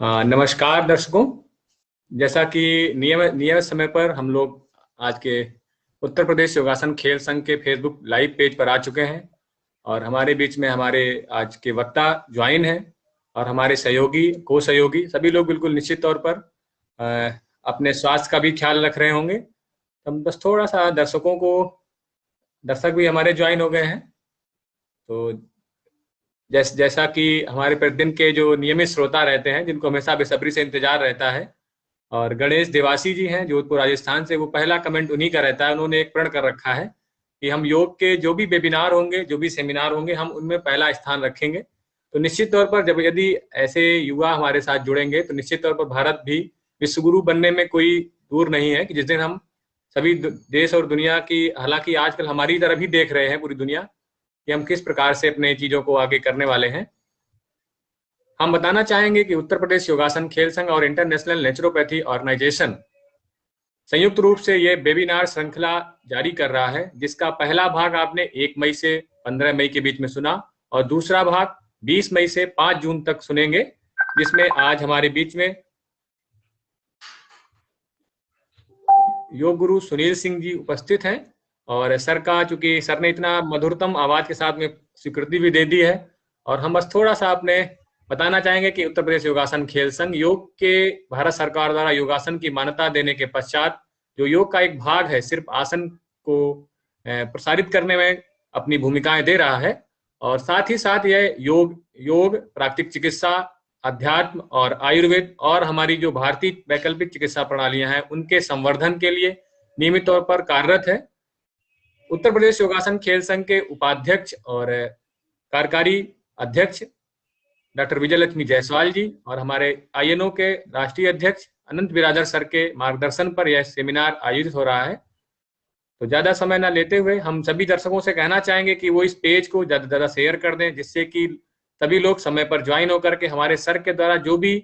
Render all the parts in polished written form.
नमस्कार दर्शकों। जैसा कि नियमित समय पर हम लोग आज के उत्तर प्रदेश योगासन खेल संघ के फेसबुक लाइव पेज पर आ चुके हैं और हमारे बीच में हमारे आज के वक्ता ज्वाइन हैं और हमारे सहयोगी को सहयोगी सभी लोग बिल्कुल निश्चित तौर पर अपने स्वास्थ्य का भी ख्याल रख रहे होंगे। हम बस थोड़ा सा दर्शक भी हमारे ज्वाइन हो गए हैं। तो जैसा कि हमारे प्रतिदिन के जो नियमित श्रोता रहते हैं, जिनको हमेशा बेसब्री से इंतजार रहता है, और गणेश देवासी जी हैं जोधपुर राजस्थान से, वो पहला कमेंट उन्हीं का रहता है। उन्होंने एक प्रण कर रखा है कि हम योग के जो भी वेबिनार होंगे, जो भी सेमिनार होंगे, हम उनमें पहला स्थान रखेंगे। तो निश्चित तौर पर जब यदि ऐसे युवा हमारे साथ जुड़ेंगे तो निश्चित तौर पर भारत भी विश्वगुरु बनने में कोई दूर नहीं है कि जिस दिन हम सभी देश और दुनिया की, हालांकि आजकल हमारी तरफ ही देख रहे हैं पूरी दुनिया कि हम किस प्रकार से अपने चीजों को आगे करने वाले हैं। हम बताना चाहेंगे कि उत्तर प्रदेश योगासन खेल संघ और इंटरनेशनल नेचुरोपैथी ऑर्गेनाइजेशन संयुक्त रूप से ये वेबिनार श्रृंखला जारी कर रहा है, जिसका पहला भाग आपने 1 मई से 15 मई के बीच में सुना और दूसरा भाग 20 मई से 5 जून तक सुनेंगे, जिसमें आज हमारे बीच में योग गुरु सुनील सिंह जी उपस्थित हैं। और सर का, चूंकि सर ने इतना मधुरतम आवाज के साथ में स्वीकृति भी दे दी है, और हम बस थोड़ा सा अपने बताना चाहेंगे कि उत्तर प्रदेश योगासन खेल संघ योग के भारत सरकार द्वारा योगासन की मान्यता देने के पश्चात जो योग का एक भाग है, सिर्फ आसन को प्रसारित करने में अपनी भूमिकाएं दे रहा है, और साथ ही साथ यह योग प्राकृतिक चिकित्सा, अध्यात्म और आयुर्वेद और हमारी जो भारतीय वैकल्पिक चिकित्सा प्रणालियां हैं उनके संवर्धन के लिए नियमित तौर पर कार्यरत है। उत्तर प्रदेश योगासन खेल संघ के उपाध्यक्ष और कार्यकारी अध्यक्ष डॉक्टर विजयलक्ष्मी जायसवाल जी और हमारे INO के राष्ट्रीय अध्यक्ष अनंत बिरादर सर के मार्गदर्शन पर यह सेमिनार आयोजित हो रहा है। तो ज्यादा समय न लेते हुए हम सभी दर्शकों से कहना चाहेंगे कि वो इस पेज को ज्यादा से ज्यादा शेयर कर दें, जिससे कि सभी लोग समय पर ज्वाइन होकर के हमारे सर के द्वारा जो भी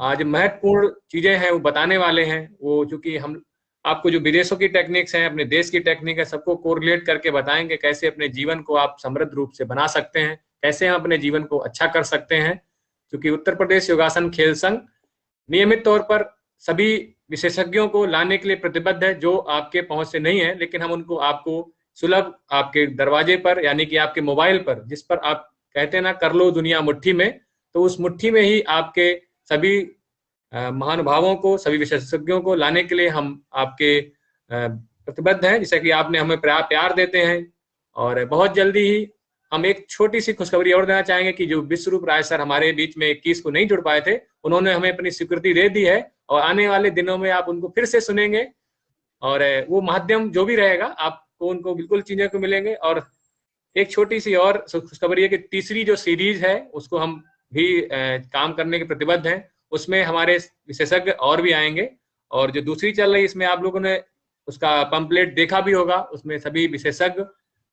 आज महत्वपूर्ण चीजें हैं वो बताने वाले हैं। वो चूंकि हम आपको जो विदेशों की टेक्निक्स हैं, अपने देश की टेक्निक है, सबको कोरिलेट करके बताएंगे कैसे अपने जीवन को आप समृद्ध रूप से बना सकते हैं, कैसे हम अपने जीवन को अच्छा कर सकते हैं। क्योंकि उत्तर प्रदेश योगासन खेल संघ नियमित तौर पर सभी विशेषज्ञों को लाने के लिए प्रतिबद्ध है, जो आपके पहुंच से नहीं है, लेकिन हम उनको आपको सुलभ आपके दरवाजे पर, यानी कि आपके मोबाइल पर, जिस पर आप कहते हैं ना, कर लो दुनिया मुट्ठी में, तो उस मुट्ठी में ही आपके सभी महानुभावों को, सभी विशेषज्ञों को लाने के लिए हम आपके प्रतिबद्ध हैं, जैसे कि आपने हमें प्यार देते हैं। और बहुत जल्दी ही हम एक छोटी सी खुशखबरी और देना चाहेंगे कि जो विश्वरूप राय सर हमारे बीच में 21 को नहीं जुड़ पाए थे, उन्होंने हमें अपनी स्वीकृति दे दी है और आने वाले दिनों में आप उनको फिर से सुनेंगे, और वो माध्यम जो भी रहेगा आपको उनको बिल्कुल चीजें को मिलेंगे। और एक छोटी सी और खुशखबरी है कि तीसरी जो सीरीज है उसको हम भी काम करने के प्रतिबद्ध हैं, उसमें हमारे विशेषज्ञ और भी आएंगे। और जो दूसरी चल रही, इसमें आप लोगों ने उसका पंपलेट देखा भी होगा, उसमें सभी विशेषज्ञ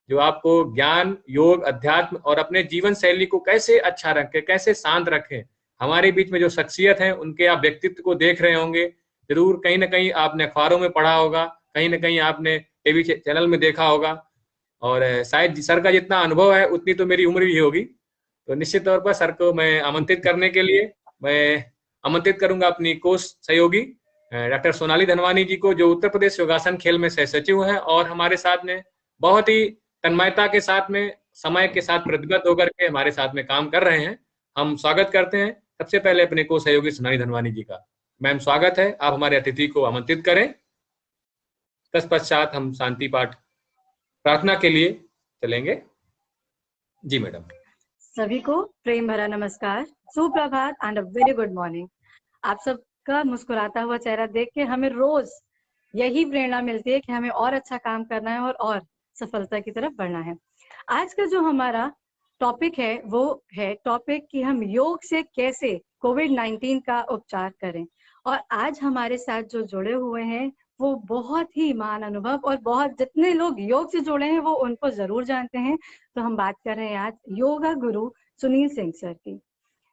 जो आपको ज्ञान, योग, अध्यात्म और अपने जीवन शैली को कैसे अच्छा रखें, कैसे शांत रखें, हमारे बीच में जो शख्सियत है उनके आप व्यक्तित्व को देख रहे होंगे। जरूर कहीं ना कहीं आपने अखबारों में पढ़ा होगा, कहीं ना कहीं आपने टीवी चैनल में देखा होगा, और शायद सर का जितना अनुभव है उतनी तो मेरी उम्र भी होगी। तो निश्चित तौर पर सर को मैं आमंत्रित करने के लिए मैं आमंत्रित करूंगा अपनी कोष सहयोगी डॉक्टर सोनाली धनवानी जी को, जो उत्तर प्रदेश योगासन खेल में सह सचिव हैं और हमारे साथ में बहुत ही तन्मयता के साथ में, समय के साथ प्रतिबद्ध होकर के हमारे साथ में काम कर रहे हैं। हम स्वागत करते हैं सबसे पहले अपने को सहयोगी सोनाली धनवानी जी का। मैम स्वागत है, आप हमारे अतिथि को आमंत्रित करें। तत्पश्चात हम शांति पाठ प्रार्थना के लिए चलेंगे। जी मैडम। सभी को प्रेम भरा नमस्कार, सुप्रभात and a very good morning. आप सबका मुस्कुराता हुआ चेहरा देख के हमें रोज यही प्रेरणा मिलती है कि हमें और अच्छा काम करना है और सफलता की तरफ बढ़ना है। आज का जो हमारा टॉपिक है वो है टॉपिक कि हम योग से कैसे कोविड-19 का उपचार करें। और आज हमारे साथ जो जुड़े हुए हैं वो बहुत ही महान अनुभव, और बहुत जितने लोग योग से जुड़े हैं वो उनको जरूर जानते हैं। तो हम बात कर रहे हैं आज योगा गुरु सुनील सिंह सर की।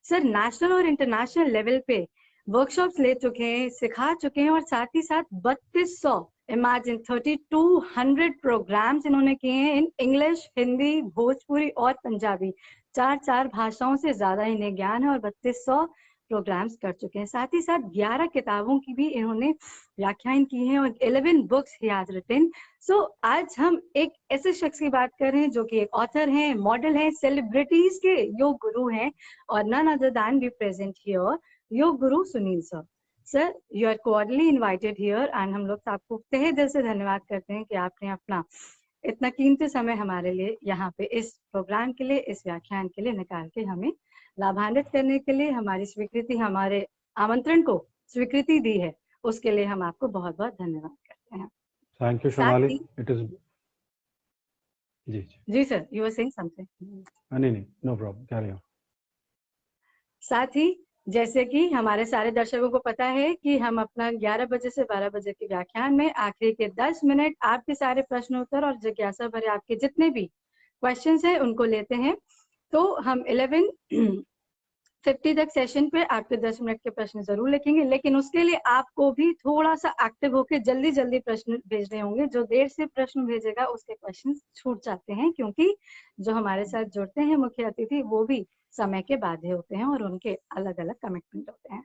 सर नेशनल और इंटरनेशनल लेवल पे वर्कशॉप्स ले चुके हैं, सिखा चुके हैं, और साथ ही साथ 3200 इमेजिन 3200 प्रोग्राम्स इन्होंने किए हैं इन इंग्लिश, हिंदी, भोजपुरी और पंजाबी, चार भाषाओं से ज्यादा इन्हें ज्ञान है, और 3200 प्रोग्राम्स कर चुके हैं। साथ ही साथ 11 किताबों की भी इन्होंने व्याख्यान की हैं और 11 बुक्स ही हैज रिटन। सो आज हम एक ऐसे शख्स की बात कर रहे हैं जो कि एक ऑथर हैं, मॉडल हैं, सेलिब्रिटीज के योग गुरु हैं, और none other than be present here योग गुरु Sunil sir. Sir, you are cordially invited here and हम लोग आपको तहे दिल से धन्यवाद करते हैं कि आपने अपना इतना कीमती समय हमारे लिए यहाँ पे इस प्रोग्राम के लिए, इस व्याख्यान के लिए निकाल के हमें लाभान्वित करने के लिए, हमारी स्वीकृति, हमारे आमंत्रण को स्वीकृति दी है, उसके लिए हम आपको बहुत बहुत धन्यवाद करते हैं। Thank you Sonali. It is ji sir, you are saying something. नहीं, नो प्रॉब्लम, कैरी ऑन। साथ ही जैसे कि हमारे सारे दर्शकों को पता है कि हम अपना 11 बजे से 12 बजे के व्याख्यान में आखिरी के 10 मिनट आपके सारे प्रश्न उत्तर और जिज्ञासा भरे आपके जितने भी क्वेश्चंस हैं उनको लेते हैं। तो हम 11:50 तक सेशन पे आपके 10 मिनट के प्रश्न जरूर लिखेंगे, लेकिन उसके लिए आपको भी थोड़ा सा एक्टिव होकर जल्दी जल्दी प्रश्न भेजने होंगे। जो देर से प्रश्न भेजेगा उसके क्वेश्चन छूट जाते हैं, क्योंकि जो हमारे साथ जुड़ते हैं मुख्य अतिथि वो भी समय के बाध्य होते हैं और उनके अलग अलग कमिटमेंट होते हैं।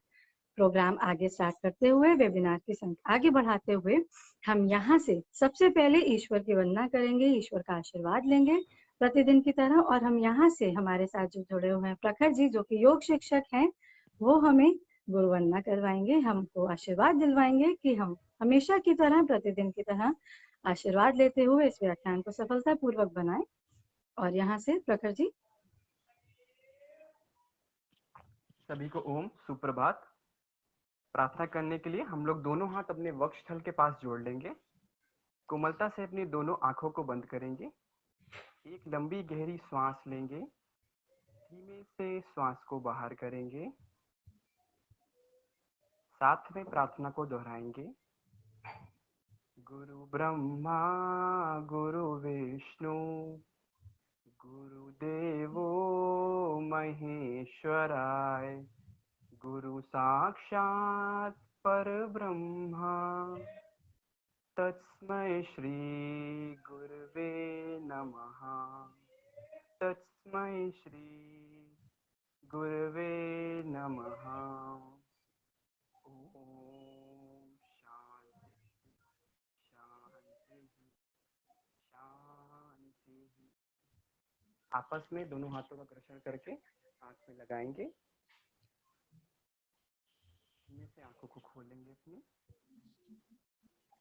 प्रोग्राम आगे स्टार्ट करते हुए, वेबिनार की संख्या आगे बढ़ाते हुए, हम यहाँ से सबसे पहले ईश्वर की वंदना करेंगे, ईश्वर का आशीर्वाद लेंगे प्रतिदिन की तरह। और हम यहाँ से हमारे साथ जो जुड़े हुए हैं प्रखर जी जो कि योग शिक्षक हैं, वो हमें गुरु वंदना करवाएंगे, हमको आशीर्वाद दिलवाएंगे कि हम हमेशा की तरह, प्रतिदिन की तरह आशीर्वाद लेते हुए इस व्याख्यान को सफलता पूर्वक बनाएं। और यहाँ से प्रखर जी। सभी को ओम सुप्रभात। प्रार्थना करने के लिए हम लोग दोनों हाथ अपने वक्षस्थल के पास जोड़ लेंगे। कोमलता से अपनी दोनों आंखों को बंद करेंगे। एक लंबी गहरी श्वास लेंगे, धीमे से श्वास को बाहर करेंगे। साथ में प्रार्थना को दोहराएंगे। गुरु ब्रह्मा गुरु विष्णु गुरुदेवो महेश्वराय, गुरु साक्षात् परब्रह्मा, तस्मै श्री गुरुवे नमः। तस्मै श्री गुरुवे नमः। ओम शांति शांति शांति। आपस में दोनों हाथों का घर्षण करके आंख में लगाएंगे। धीमे से आंखों को खोलेंगे अपनी।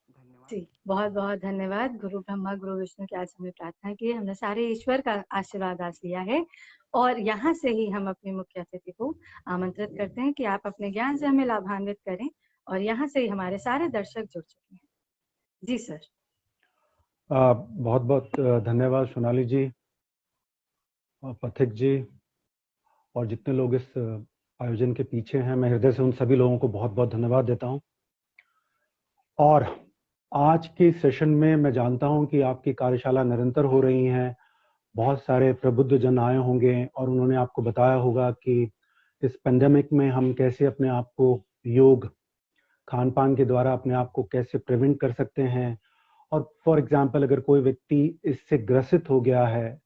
धन्यवाद जी, बहुत बहुत धन्यवाद। गुरु ब्रह्मा गुरु विष्णु की आज हमें प्रार्थना की, हमने सारे ईश्वर का आशीर्वाद आज लिया है। और यहाँ से ही हम अपने मुख्य अतिथि को आमंत्रित करते हैं कि आप अपने ज्ञान से हमें लाभान्वित करें। और यहाँ से ही हमारे सारे दर्शक जुड़ चुके हैं। जी सर। बहुत बहुत धन्यवाद सोनाली जी, पथिक जी, और जितने लोग इस आयोजन के पीछे हैं। मैं हृदय से उन सभी लोगों को बहुत बहुत धन्यवाद देता हूं। और आज के सेशन में मैं जानता हूं कि आपकी कार्यशाला निरंतर हो रही हैं। बहुत सारे प्रबुद्ध जन आए होंगे और उन्होंने आपको बताया होगा कि इस पेंडेमिक में हम कैसे अपने आप को योग खान पान के द्वारा अपने आप को कैसे प्रिवेंट कर सकते हैं। और फॉर एग्जाम्पल अगर कोई व्यक्ति इससे ग्रसित हो गया है,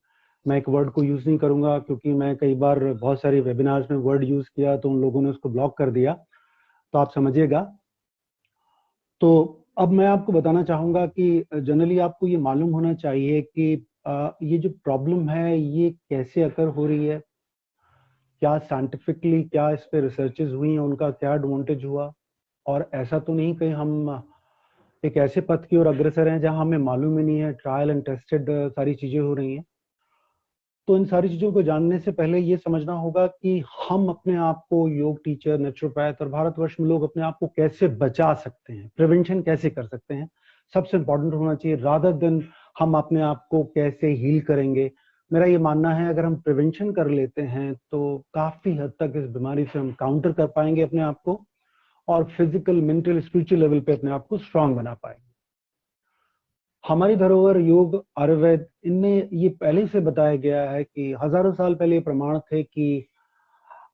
मैं एक वर्ड को यूज नहीं करूंगा क्योंकि मैं कई बार बहुत सारी वेबिनार्स में वर्ड यूज किया तो उन लोगों ने उसको ब्लॉक कर दिया, तो आप समझिएगा। तो अब मैं आपको बताना चाहूंगा कि जनरली आपको ये मालूम होना चाहिए कि ये जो प्रॉब्लम है ये कैसे अकर हो रही है, क्या साइंटिफिकली क्या इस पे रिसर्चेस हुई हैं, उनका क्या एडवांटेज हुआ। और ऐसा तो नहीं कहीं हम एक ऐसे पथ की ओर अग्रसर हैं जहां हमें मालूम ही नहीं है, ट्रायल एंड टेस्टेड सारी चीजें हो रही हैं। तो इन सारी चीजों को जानने से पहले ये समझना होगा कि हम अपने आप को योग टीचर, नेचुरोपैथ और भारतवर्ष में लोग अपने आप को कैसे बचा सकते हैं, प्रिवेंशन कैसे कर सकते हैं, सबसे इंपॉर्टेंट होना चाहिए, रादर देन हम अपने आप को कैसे हील करेंगे। मेरा ये मानना है अगर हम प्रिवेंशन कर लेते हैं तो काफी हद तक इस बीमारी से हम काउंटर कर पाएंगे अपने आप को और फिजिकल, मेंटल, स्पिरिचुअल लेवल पे अपने आप को स्ट्रांग बना पाएंगे। हमारी धरोहर योग, आयुर्वेद, इनमें ये पहले से बताया गया है कि हजारों साल पहले प्रमाण थे कि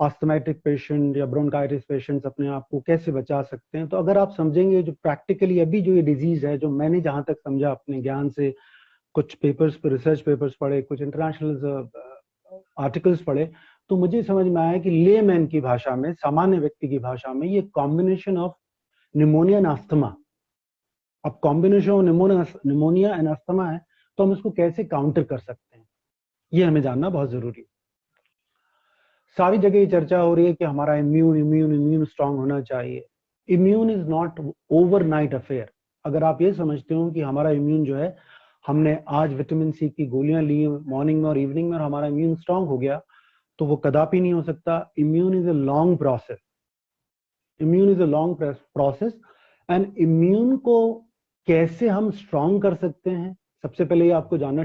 आस्थमेटिक पेशेंट या ब्रोंकाइटिस पेशेंट्स अपने आप को कैसे बचा सकते हैं। तो अगर आप समझेंगे जो प्रैक्टिकली अभी जो ये डिजीज है, जो मैंने जहां तक समझा अपने ज्ञान से, कुछ पेपर्स पे, रिसर्च पेपर्स पढ़े, कुछ इंटरनेशनल आर्टिकल्स पढ़े, तो मुझे समझ में आया कि लेमैन की भाषा में, सामान्य व्यक्ति की भाषा में, ये combination of pneumonia and asthma, अब combination of pneumonia and asthma है, तो हम इसको कैसे काउंटर कर सकते हैं, ये हमें जानना बहुत जरूरी है। सारी जगह ये चर्चा हो रही है कि हमारा इम्यून स्ट्रांग होना चाहिए। Immune is not overnight affair. अगर आप ये समझते हो कि हमारा इम्यून जो है, हमने आज विटामिन सी की गोलियां ली मॉर्निंग में और इवनिंग में और हमारा इम्यून स्ट्रांग हो गया, तो वो कदापि नहीं हो सकता। Immune is a long process, immune is a long process and immune को कैसे हम स्ट्रांग कर सकते हैं, सबसे पहले ये आपको जानना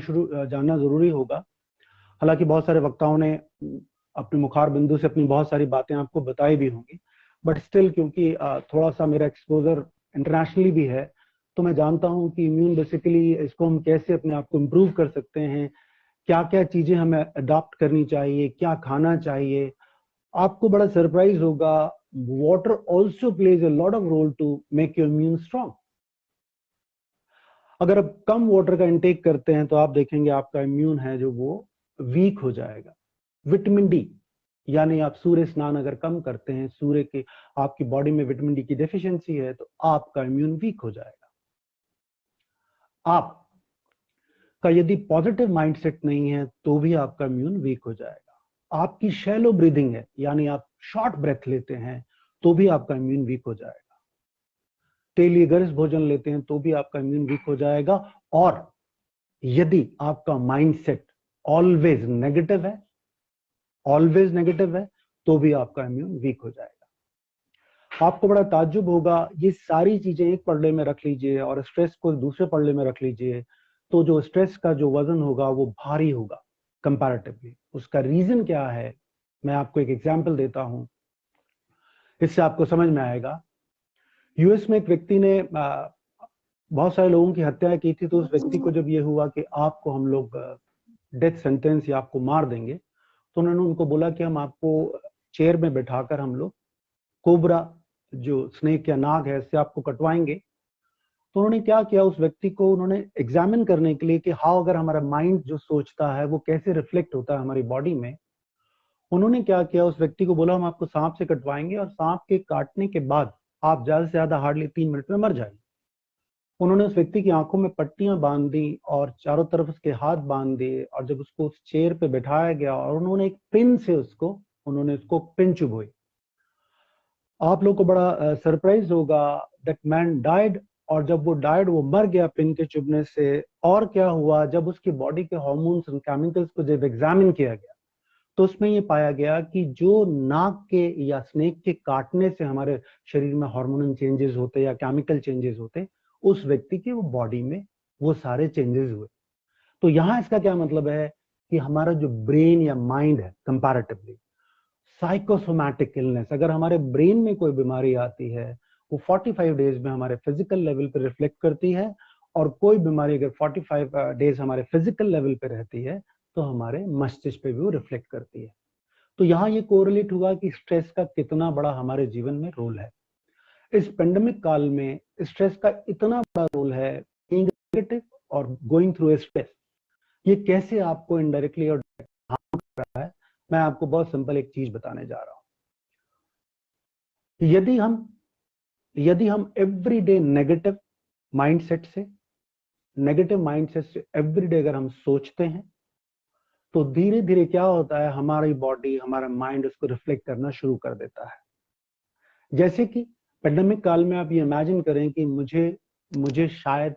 जरूरी होगा। हालांकि बहुत सारे वक्ताओं ने अपने मुखार बिंदु से अपनी बहुत सारी बातें आपको बताई भी होंगी, बट स्टिल क्योंकि थोड़ा सा मेरा एक्सपोजर इंटरनेशनली भी है, तो मैं जानता हूं कि इम्यून बेसिकली इसको हम कैसे अपने आप को इम्प्रूव कर सकते हैं, क्या क्या चीजें हमें अडॉप्ट करनी चाहिए, क्या खाना चाहिए। आपको बड़ा सरप्राइज होगा, water also plays a lot of role to make your immune strong. अगर आप कम वाटर का इंटेक करते हैं तो आप देखेंगे आपका इम्यून है जो वो वीक हो जाएगा। विटामिन डी, यानी आप सूर्य स्नान अगर कम करते हैं, सूर्य के आपकी बॉडी में विटामिन डी की डेफिशिएंसी है, तो आपका इम्यून वीक हो जाएगा। आपका यदि पॉजिटिव माइंडसेट नहीं है तो भी आपका इम्यून वीक हो जाएगा। आपकी शैलो ब्रीदिंग है, यानी आप शॉर्ट ब्रेथ लेते हैं, तो भी आपका इम्यून वीक हो जाएगा। तेलीय गर्म भोजन लेते हैं तो भी आपका इम्यून वीक हो जाएगा। और यदि आपका माइंडसेट ऑलवेज नेगेटिव है, तो भी आपका इम्यून वीक हो जाएगा। आपको बड़ा ताज्जुब होगा, ये सारी चीजें एक पल्ले में रख लीजिए और स्ट्रेस को दूसरे पल्ले में रख लीजिए, तो जो स्ट्रेस का जो वजन होगा वो भारी होगा कंपैरेटिवली। उसका रीजन क्या है, मैं आपको एक एग्जांपल देता हूं, इससे आपको समझ में आएगा। यूएस में एक व्यक्ति ने बहुत सारे लोगों की हत्याएं की थी, तो उस व्यक्ति को जब ये हुआ कि आपको हम लोग डेथ सेंटेंस या आपको मार देंगे, तो उन्होंने उनको बोला कि हम आपको चेयर में बैठाकर हम लोग कोबरा, जो स्नेक या नाग है, इससे आपको कटवाएंगे। तो उन्होंने क्या किया, उस व्यक्ति को उन्होंने एग्जामिन करने के लिए कि हाँ, अगर हमारा माइंड जो सोचता है वो कैसे रिफ्लेक्ट होता है हमारी बॉडी में। उन्होंने क्या किया, उस व्यक्ति को बोला हम आपको सांप से कटवाएंगे और सांप के काटने के बाद आप ज्यादा से ज्यादा हार्डली 3 मिनट में मर जाएंगे। उन्होंने उस व्यक्ति की आंखों में पट्टियां बांध दी और चारों तरफ उसके हाथ बांध दिए, और जब उसको उस चेयर पे बैठाया गया और उन्होंने एक पिन से उसको पिन चुभोई। आप लोग को बड़ा सरप्राइज होगा, दैट मैन डाइड। और जब वो डाइड, वो मर गया पिन के चुभने से। और क्या हुआ, जब उसकी बॉडी के हार्मोन्स और केमिकल्स को जब एग्जामिन किया गया, तो उसमें ये पाया गया कि जो नाग के या स्नेक के काटने से हमारे शरीर में हार्मोनल चेंजेस होते या केमिकल चेंजेस होते, उस व्यक्ति की वो बॉडी में वो सारे चेंजेस हुए। तो यहाँ इसका क्या मतलब है कि हमारा जो ब्रेन या माइंड है, कंपैरेटिवली साइकोसोमैटिक इलनेस, अगर हमारे ब्रेन में कोई बीमारी आती है, वो 45 डेज में हमारे फिजिकल लेवल पे रिफ्लेक्ट करती है। और कोई बीमारी अगर 45 डेज हमारे फिजिकल लेवल पे रहती है, तो हमारे मस्तिष्क पे भी वो रिफ्लेक्ट करती है। तो यहाँ ये कोरिलेट हुआ कि स्ट्रेस का कितना बड़ा हमारे जीवन में रोल है। इस पेंडेमिक काल में स्ट्रेस का इतना बड़ा रोल है, नेगेटिव और गोइंग थ्रू स्ट्रेस, ये कैसे आपको इनडायरेक्टली और हार्म कर रहा है। मैं आपको बहुत सिंपल एक चीज बताने जा रहा हूं। यदि हम एवरीडे नेगेटिव माइंडसेट से एवरीडे अगर हम सोचते हैं, तो धीरे धीरे क्या होता है, हमारी बॉडी, हमारा माइंड उसको रिफ्लेक्ट करना शुरू कर देता है। जैसे कि पेंडेमिक काल में आप ये इमेजिन करें कि मुझे शायद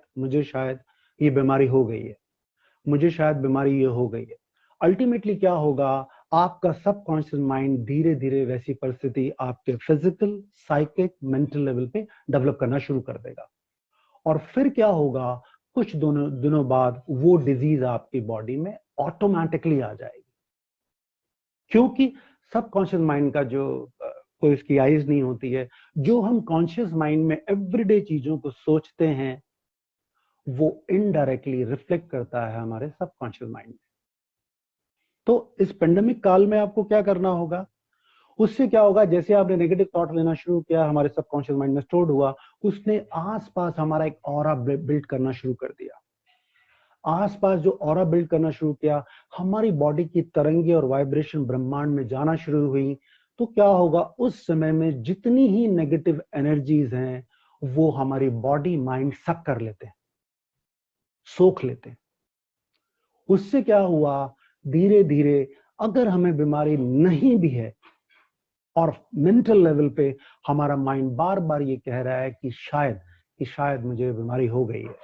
ये बीमारी हो गई है, मुझे शायद बीमारी ये हो गई है। अल्टीमेटली क्या होगा, आपका सबकॉन्शियस माइंड धीरे धीरे वैसी परिस्थिति आपके फिजिकल, साइकिक, मेंटल लेवल पे डेवलप करना शुरू कर देगा। और फिर क्या होगा, कुछ दिनों बाद वो डिजीज आपकी बॉडी में ऑटोमेटिकली आ जाएगी, क्योंकि सबकॉन्शियस माइंड का जो कोई इसकी आइज नहीं होती है, जो हम कॉन्शियस माइंड में एवरीडे चीजों को सोचते हैं, वो इनडायरेक्टली रिफ्लेक्ट करता है हमारे सबकॉन्शियस माइंड में। तो इस पेंडेमिक काल में आपको क्या करना होगा, उससे क्या होगा, जैसे आपने नेगेटिव थॉट लेना शुरू किया, हमारे सबकॉन्शियस माइंड में स्टोर्ड हुआ, उसने आसपास हमारा एक ऑरा बिल्ड करना शुरू कर दिया। आसपास जो ऑरा बिल्ड करना शुरू किया, हमारी बॉडी की तरंगे और वाइब्रेशन ब्रह्मांड में जाना शुरू हुई, तो क्या होगा, उस समय में जितनी ही नेगेटिव एनर्जीज हैं वो हमारी बॉडी माइंड सक कर लेते हैं, सोख लेते हैं। उससे क्या हुआ, धीरे धीरे अगर हमें बीमारी नहीं भी है और मेंटल लेवल पे हमारा माइंड बार बार ये कह रहा है कि शायद मुझे बीमारी हो गई है,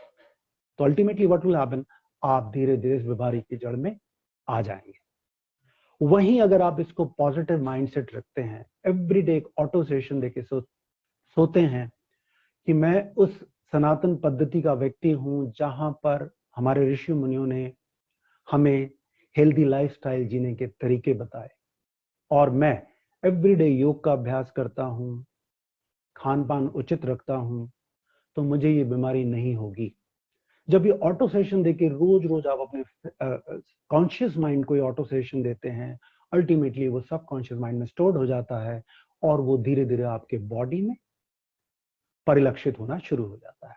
तो अल्टीमेटली व्हाट विल हैपन, आप धीरे धीरे इस बीमारी की जड़ में आ जाएंगे। वहीं अगर आप इसको पॉजिटिव माइंडसेट रखते हैं, एवरीडे एक ऑटो सेशन देके सोते हैं कि मैं उस सनातन पद्धति का व्यक्ति हूं जहां पर हमारे ऋषि मुनियों ने हमें हेल्दी लाइफस्टाइल जीने के तरीके बताए, और मैं एवरीडे योग का अभ्यास करता हूं, खान पान उचित रखता हूं, तो मुझे ये बीमारी नहीं होगी। जब ये ऑटो सेशन देके रोज रोज आप अपने कॉन्शियस माइंड को ये ऑटो सेशन देते हैं, अल्टीमेटली वो सब कॉन्शियस माइंड में स्टोर्ड हो जाता है और वो धीरे धीरे आपके बॉडी में परिलक्षित होना शुरू हो जाता है।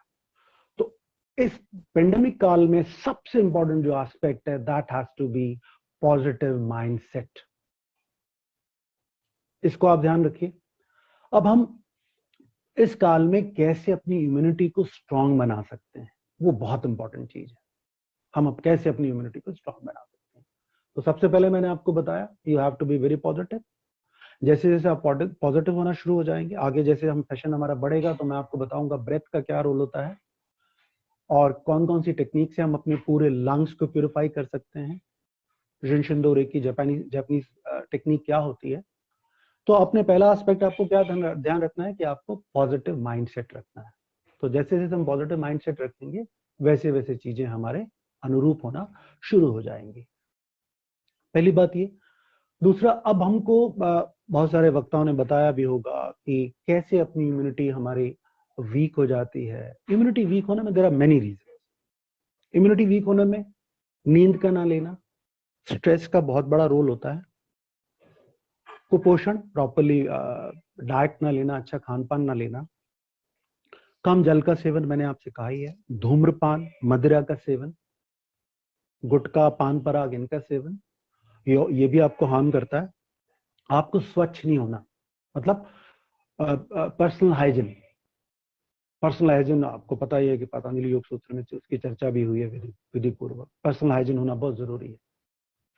तो इस पेंडेमिक काल में सबसे इंपॉर्टेंट जो एस्पेक्ट है, that has to be positive mindset. इसको आप ध्यान रखिए। अब हम इस काल में कैसे अपनी इम्यूनिटी को स्ट्रांग बना सकते हैं, वो बहुत इंपॉर्टेंट चीज है। हम अब कैसे अपनी इम्यूनिटी को स्ट्रांग बना सकते हैं, तो सबसे पहले मैंने आपको बताया, you have to be very positive. जैसे जैसे आप पॉजिटिव होना शुरू हो जाएंगे, आगे जैसे हम सेशन हमारा बढ़ेगा तो मैं आपको बताऊंगा ब्रेथ का क्या रोल होता है और कौन कौन सी टेक्निक से हम अपने पूरे लंग्स को प्यूरिफाई कर सकते हैं। शिंशिंदो रेकी जापानीज टेक्निक क्या होती है। तो अपने पहला एस्पेक्ट आपको क्या ध्यान रखना है कि आपको पॉजिटिव माइंडसेट रखना है। तो जैसे जैसे हम पॉजिटिव माइंडसेट रखेंगे वैसे वैसे चीजें हमारे अनुरूप होना शुरू हो जाएंगी। पहली बात ये। दूसरा, अब हमको बहुत सारे वक्ताओं ने बताया भी होगा कि कैसे अपनी इम्यूनिटी हमारी वीक हो जाती है। इम्यूनिटी वीक होने में there are many reason. Immunity weak होने में नींद का ना लेना, स्ट्रेस का बहुत बड़ा रोल होता है, कुपोषण, प्रॉपरली डाइट ना लेना, अच्छा खान पान ना लेना, कम जल का सेवन, मैंने आपसे कहा ही है, धूम्रपान, मदिरा का सेवन, गुटखा, पान पराग, इनका सेवन, ये भी आपको हार्म करता है। आपको स्वच्छ नहीं होना, मतलब पर्सनल हाइजीन। पर्सनल हाइजीन आपको पता ही है कि पतंजलि योग सूत्र में उसकी चर्चा भी हुई है विधि पूर्वक। पर्सनल हाइजीन होना बहुत जरूरी है,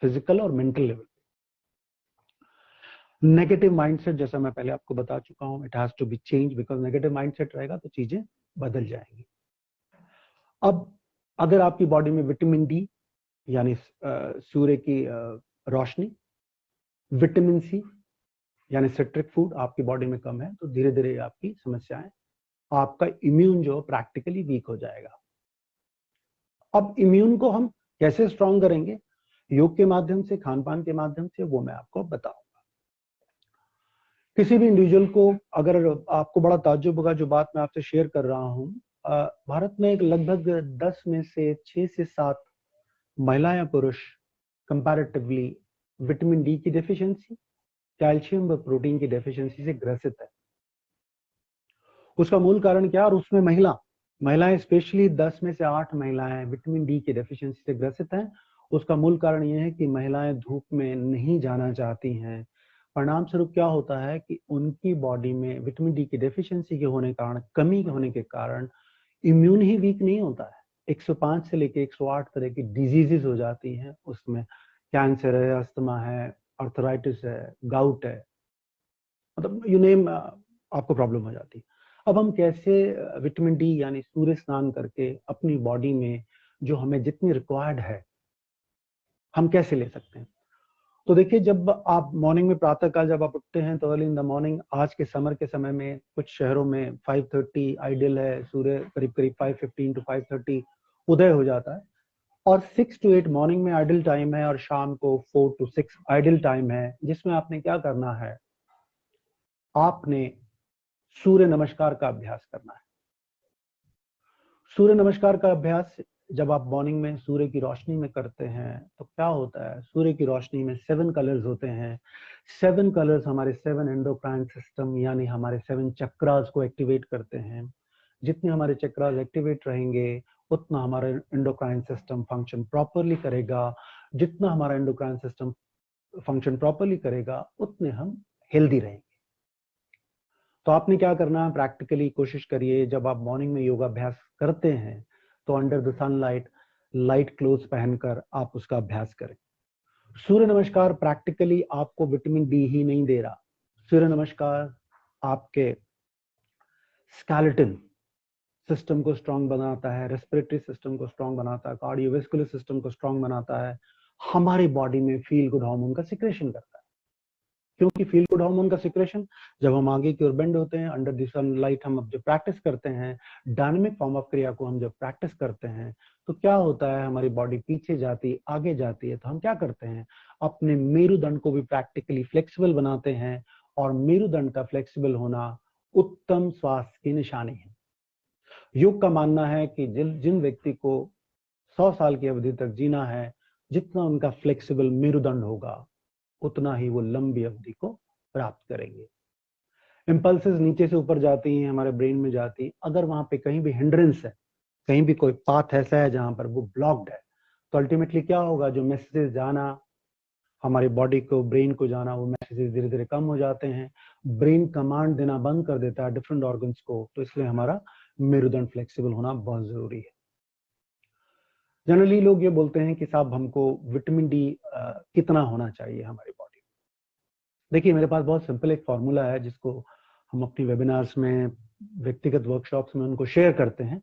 फिजिकल और मेंटल लेवल। नेगेटिव माइंडसेट, जैसा मैं पहले आपको बता चुका हूं, it has to be change, because negative mindset रहेगा तो चीजें बदल जाएंगी। अब अगर आपकी बॉडी में विटामिन डी यानी सूर्य की रोशनी, विटामिन सी यानी सिट्रिक फूड आपकी बॉडी में कम है, तो धीरे धीरे आपकी समस्याएं, आपका इम्यून जो प्रैक्टिकली वीक हो जाएगा। अब इम्यून को हम कैसे स्ट्रांग करेंगे, योग के माध्यम से, खान पान के माध्यम से, वो मैं आपको बताऊंगा। किसी भी इंडिविजुअल को, अगर आपको बड़ा ताज्जुब होगा जो बात मैं आपसे शेयर कर रहा हूं, भारत में एक लगभग 10 में से 6 से 7 महिला या पुरुष कंपैरेटिवली विटामिन डी की डेफिशिएंसी, कैल्शियम व प्रोटीन की डेफिशिएंसी से ग्रसित है। उसका मूल कारण क्या, और उसमें महिलाएं स्पेशली 10 में से 8 महिलाएं विटामिन डी की डेफिशिएंसी से ग्रसित हैं। उसका मूल कारण यह है कि महिलाएं धूप में नहीं जाना चाहती हैं। परिणाम स्वरूप क्या होता है कि उनकी बॉडी में विटामिन डी की डेफिशिएंसी के होने कारण, कमी होने के कारण, इम्यून ही वीक नहीं होता है। 105 से लेके 108 तरह की डिजीजेस हो जाती हैं, उसमें कैंसर है, अस्थमा है, आर्थराइटिस है, गाउट है, मतलब यू नेम, आपको प्रॉब्लम हो जाती है। अब हम कैसे विटामिन डी यानी सूर्य स्नान करके अपनी बॉडी में जो हमें जितनी रिक्वायर्ड है हम कैसे ले सकते हैं। तो देखिए, जब आप मॉर्निंग में, प्रातः काल जब आप उठते हैं तो अर्ली इन द मॉर्निंग, आज के समर के समय में कुछ शहरों में 5:30 आइडियल है, सूर्य करीब करीब 5:15 to 5:30 उदय हो जाता है, और 6 to 8 मॉर्निंग में आइडियल टाइम है, और शाम को 4 to 6 आइडियल टाइम है, जिसमें आपने क्या करना है, आपने सूर्य नमस्कार का अभ्यास करना है। सूर्य नमस्कार का अभ्यास जब आप मॉर्निंग में सूर्य की रोशनी में करते हैं तो क्या होता है, सूर्य की रोशनी में 7 कलर्स होते हैं। 7 कलर्स हमारे 7 एंडोक्राइन सिस्टम यानी हमारे 7 चक्रास को एक्टिवेट करते हैं। जितने हमारे चक्रास एक्टिवेट रहेंगे उतना हमारा एंडोक्राइन सिस्टम फंक्शन प्रॉपरली करेगा। जितना हमारा एंडोक्राइन सिस्टम फंक्शन प्रॉपरली करेगा उतने हम हेल्दी रहेंगे। तो आपने क्या करना है, प्रैक्टिकली कोशिश करिए, जब आप मॉर्निंग में योगाभ्यास करते हैं तो under the sunlight light clothes पहनकर आप उसका अभ्यास करें। सूर्य नमस्कार प्रैक्टिकली आपको विटामिन डी ही नहीं दे रहा, सूर्य नमस्कार आपके स्केलेटन सिस्टम को स्ट्रांग बनाता है, रेस्पिरेटरी सिस्टम को स्ट्रांग बनाता है, कार्डियोवैस्कुलर सिस्टम को स्ट्रांग बनाता है, हमारी बॉडी में फील गुड हार्मोन का सिक्रेशन करता है। क्योंकि फील गुड हार्मोन का सिक्रेशन जब हम आगे की ओर बेंड होते हैं, अंडर द सनलाइट हम जब प्रैक्टिस करते हैं, डायनामिक फॉर्म ऑफ क्रिया को हम जब प्रैक्टिस करते हैं, तो क्या होता है, हमारी बॉडी पीछे जाती आगे जाती है। तो हम क्या करते हैं, अपने मेरुदंड को भी प्रैक्टिकली फ्लेक्सिबल बनाते हैं, और मेरुदंड का फ्लेक्सिबल होना उत्तम स्वास्थ्य की निशानी है। योग का मानना है कि जिन व्यक्ति को 100 साल की अवधि तक जीना है, जितना उनका फ्लेक्सिबल मेरुदंड होगा उतना ही वो लंबी अवधि को प्राप्त करेंगे। इंपल्सेस नीचे से ऊपर जाती हैं, हमारे ब्रेन में जाती हैं। अगर वहां पे कहीं भी हिंड्रेंस है, कहीं भी कोई पाथ ऐसा है जहां पर वो ब्लॉक्ड है, तो अल्टीमेटली क्या होगा, जो मैसेजेस जाना हमारी बॉडी को, ब्रेन को जाना, वो मैसेजेस धीरे धीरे कम हो जाते हैं। ब्रेन कमांड देना बंद कर देता है डिफरेंट ऑर्गन्स को। तो इसलिए हमारा मेरुदंड फ्लेक्सिबल होना बहुत जरूरी है। जनरली लोग ये बोलते हैं कि साहब हमको विटामिन डी कितना होना चाहिए हमारी बॉडी में। देखिए, मेरे पास बहुत सिंपल एक फॉर्मूला है जिसको हम अपनी वेबिनार्स में, व्यक्तिगत वर्कशॉप्स में उनको शेयर करते हैं।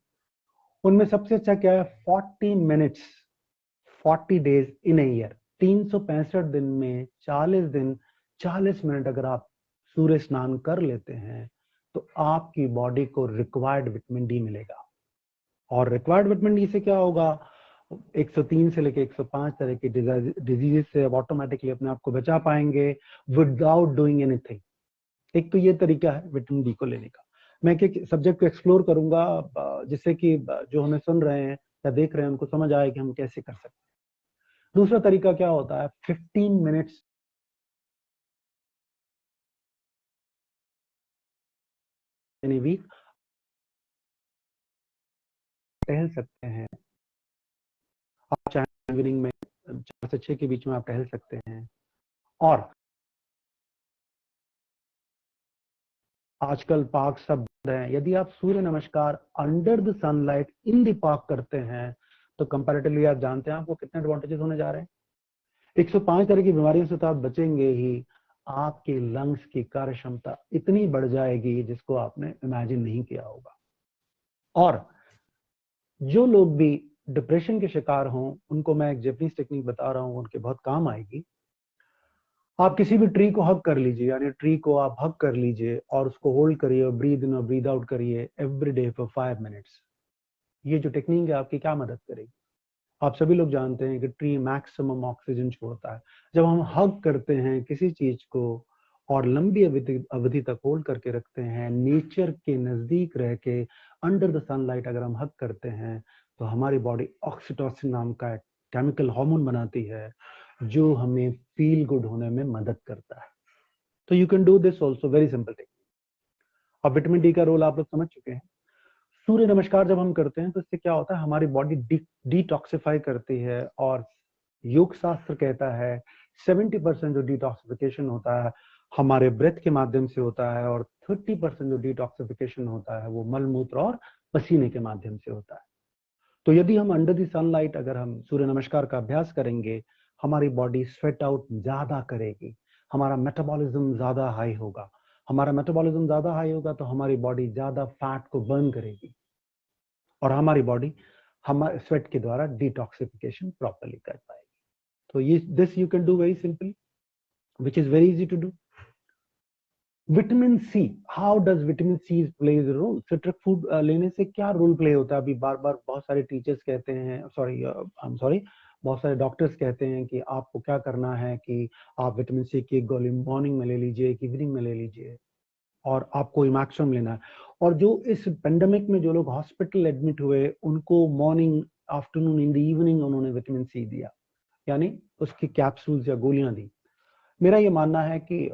उनमें सबसे अच्छा क्या है, 40 minutes 40 days in a year, 365 दिन में 40 दिन 40 मिनट अगर आप सूर्य स्नान कर लेते हैं तो आपकी बॉडी को रिक्वायर्ड विटामिन डी मिलेगा। और रिक्वायर्ड विटामिन डी से क्या होगा, 103 से लेके 105 तरह की डिजीजेस से आप ऑटोमेटिकली अपने आप को बचा पाएंगे विदाउट डूइंग एनीथिंग। एक तो ये तरीका है विटामिन डी को लेने का। मैं एक सब्जेक्ट को एक्सप्लोर करूंगा जिससे कि जो हमें सुन रहे हैं या देख रहे हैं उनको समझ आए कि हम कैसे कर सकते हैं। दूसरा तरीका क्या होता है, 15 मिनट्स इन ए वीक टहल सकते हैं। आप चाहे इवनिंग में 4 से 6 के बीच में आप टहल सकते हैं। और आजकल पार्क सब बंद हैं, यदि आप सूर्य नमस्कार under the sunlight in the park करते हैं तो कंपैरेटिवली आप जानते हैं आपको कितने एडवांटेजेस होने जा रहे हैं। 105 तरह की बीमारियों से तो आप बचेंगे ही, आपके लंग्स की कार्य क्षमता इतनी बढ़ जाएगी जिसको आपने इमेजिन नहीं किया होगा। और जो लोग भी डिप्रेशन के शिकार हों, उनको मैं एक जैपनीज टेक्निक बता रहा हूँ, उनके बहुत काम आएगी। आप किसी भी ट्री को हग कर लीजिए, यानी ट्री को आप हग कर लीजिए और उसको होल्ड करिए और ब्रीद इन और ब्रीद आउट करिए एवरी डे फॉर 5 मिनट्स। ये जो टेक्निक है आपकी क्या मदद करेगी। आप सभी लोग जानते हैं कि ट्री मैक्सिमम ऑक्सीजन छोड़ता है। जब हम हग करते हैं किसी चीज को और लंबी अवधि तक होल्ड करके रखते हैं, नेचर के नजदीक रह के अंडर द सनलाइट अगर हम हग करते हैं, तो हमारी बॉडी ऑक्सीटोसिन नाम का एक केमिकल हार्मोन बनाती है जो हमें फील गुड होने में मदद करता है। तो you can do this also, very simple technique. अब विटामिन डी का रोल आप लोग समझ चुके हैं। सूर्य नमस्कार जब हम करते हैं तो इससे क्या होता है, हमारी बॉडी डिटॉक्सिफाई करती है। और योग शास्त्र कहता है 70% जो डिटॉक्सिफिकेशन होता है हमारे ब्रेथ के माध्यम से होता है, और 30% जो डिटॉक्सिफिकेशन होता है वो मलमूत्र और पसीने के माध्यम से होता है। तो यदि हम अंडर द सनलाइट अगर हम सूर्य नमस्कार का अभ्यास करेंगे, हमारी बॉडी स्वेट आउट ज्यादा करेगी, हमारा मेटाबॉलिज्म ज्यादा हाई होगा। हमारा मेटाबॉलिज्म ज्यादा हाई होगा तो हमारी बॉडी ज्यादा फैट को बर्न करेगी और हमारी बॉडी हमारे स्वेट के द्वारा डिटॉक्सिफिकेशन प्रॉपर्ली कर पाएगी। तो ये this you can do very simply, which is very easy to do. Vitamin C, how does vitamin C plays role. Citric food लेने से क्या रोल प्ले होता है। अभी बार बार बहुत सारे टीचर्स कहते हैं, बहुत सारे डॉक्टर्स कहते हैं कि आपको क्या करना है कि आप विटामिन सी की एक गोली मॉर्निंग में ले लीजिए, एक इवनिंग में ले लीजिए, और आपको इमैक्सम लेना है। और जो इस पेंडेमिक में जो लोग हॉस्पिटल एडमिट हुए उनको morning, afternoon, in the evening उन्होंने विटामिन सी दिया, यानी उसकी कैप्सूल्स या गोलियां दी। मेरा ये मानना है कि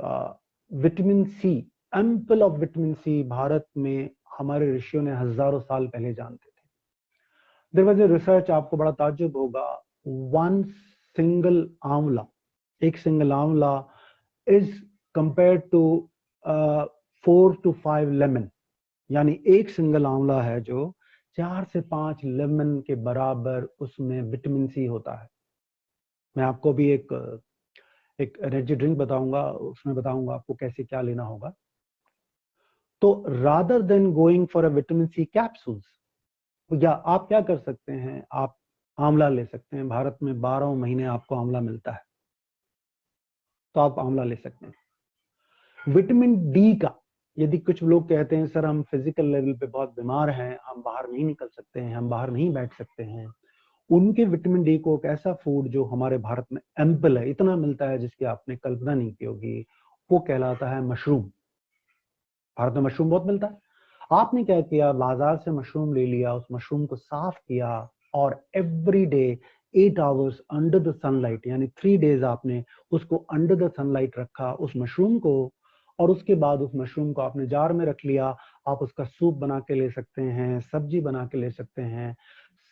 vitamin C, ample of vitamin C भारत में हमारे ऋषियों ने हजारों साल पहले जानते थे। देयर वाज ए रिसर्च, आपको बड़ा ताज्जुब होगा, वन सिंगल आंवला, एक सिंगल आंवला is compared to 4 to 5 lemon, यानी एक सिंगल आंवला है जो 4 से 5 लेमन के बराबर उसमें विटामिन सी होता है। मैं आपको भी एक एनर्जी ड्रिंक बताऊंगा, उसमें बताऊंगा आपको कैसे क्या लेना होगा। तो rather than going for a vitamin C capsules, या आप क्या कर सकते हैं, आप आंवला ले सकते हैं। भारत में 12 महीने आपको आंवला मिलता है, तो आप आंवला ले सकते हैं। विटामिन डी का, यदि कुछ लोग कहते हैं सर हम फिजिकल लेवल पे बहुत बीमार हैं, हम बाहर नहीं निकल सकते हैं, हम बाहर नहीं बैठ सकते हैं, उनके विटामिन डी को एक ऐसा फूड जो हमारे भारत में एम्पल है, इतना मिलता है जिसकी आपने कल्पना नहीं की होगी, वो कहलाता है मशरूम। भारत में मशरूम बहुत मिलता है। आपने क्या किया, बाजार से मशरूम ले लिया, उस मशरूम को साफ किया और every day 8 hours under the sunlight, यानी 3 डेज आपने उसको अंडर द सनलाइट रखा उस मशरूम को, और उसके बाद उस मशरूम को आपने जार में रख लिया। आप उसका सूप बना के ले सकते हैं, सब्जी बना के ले सकते हैं।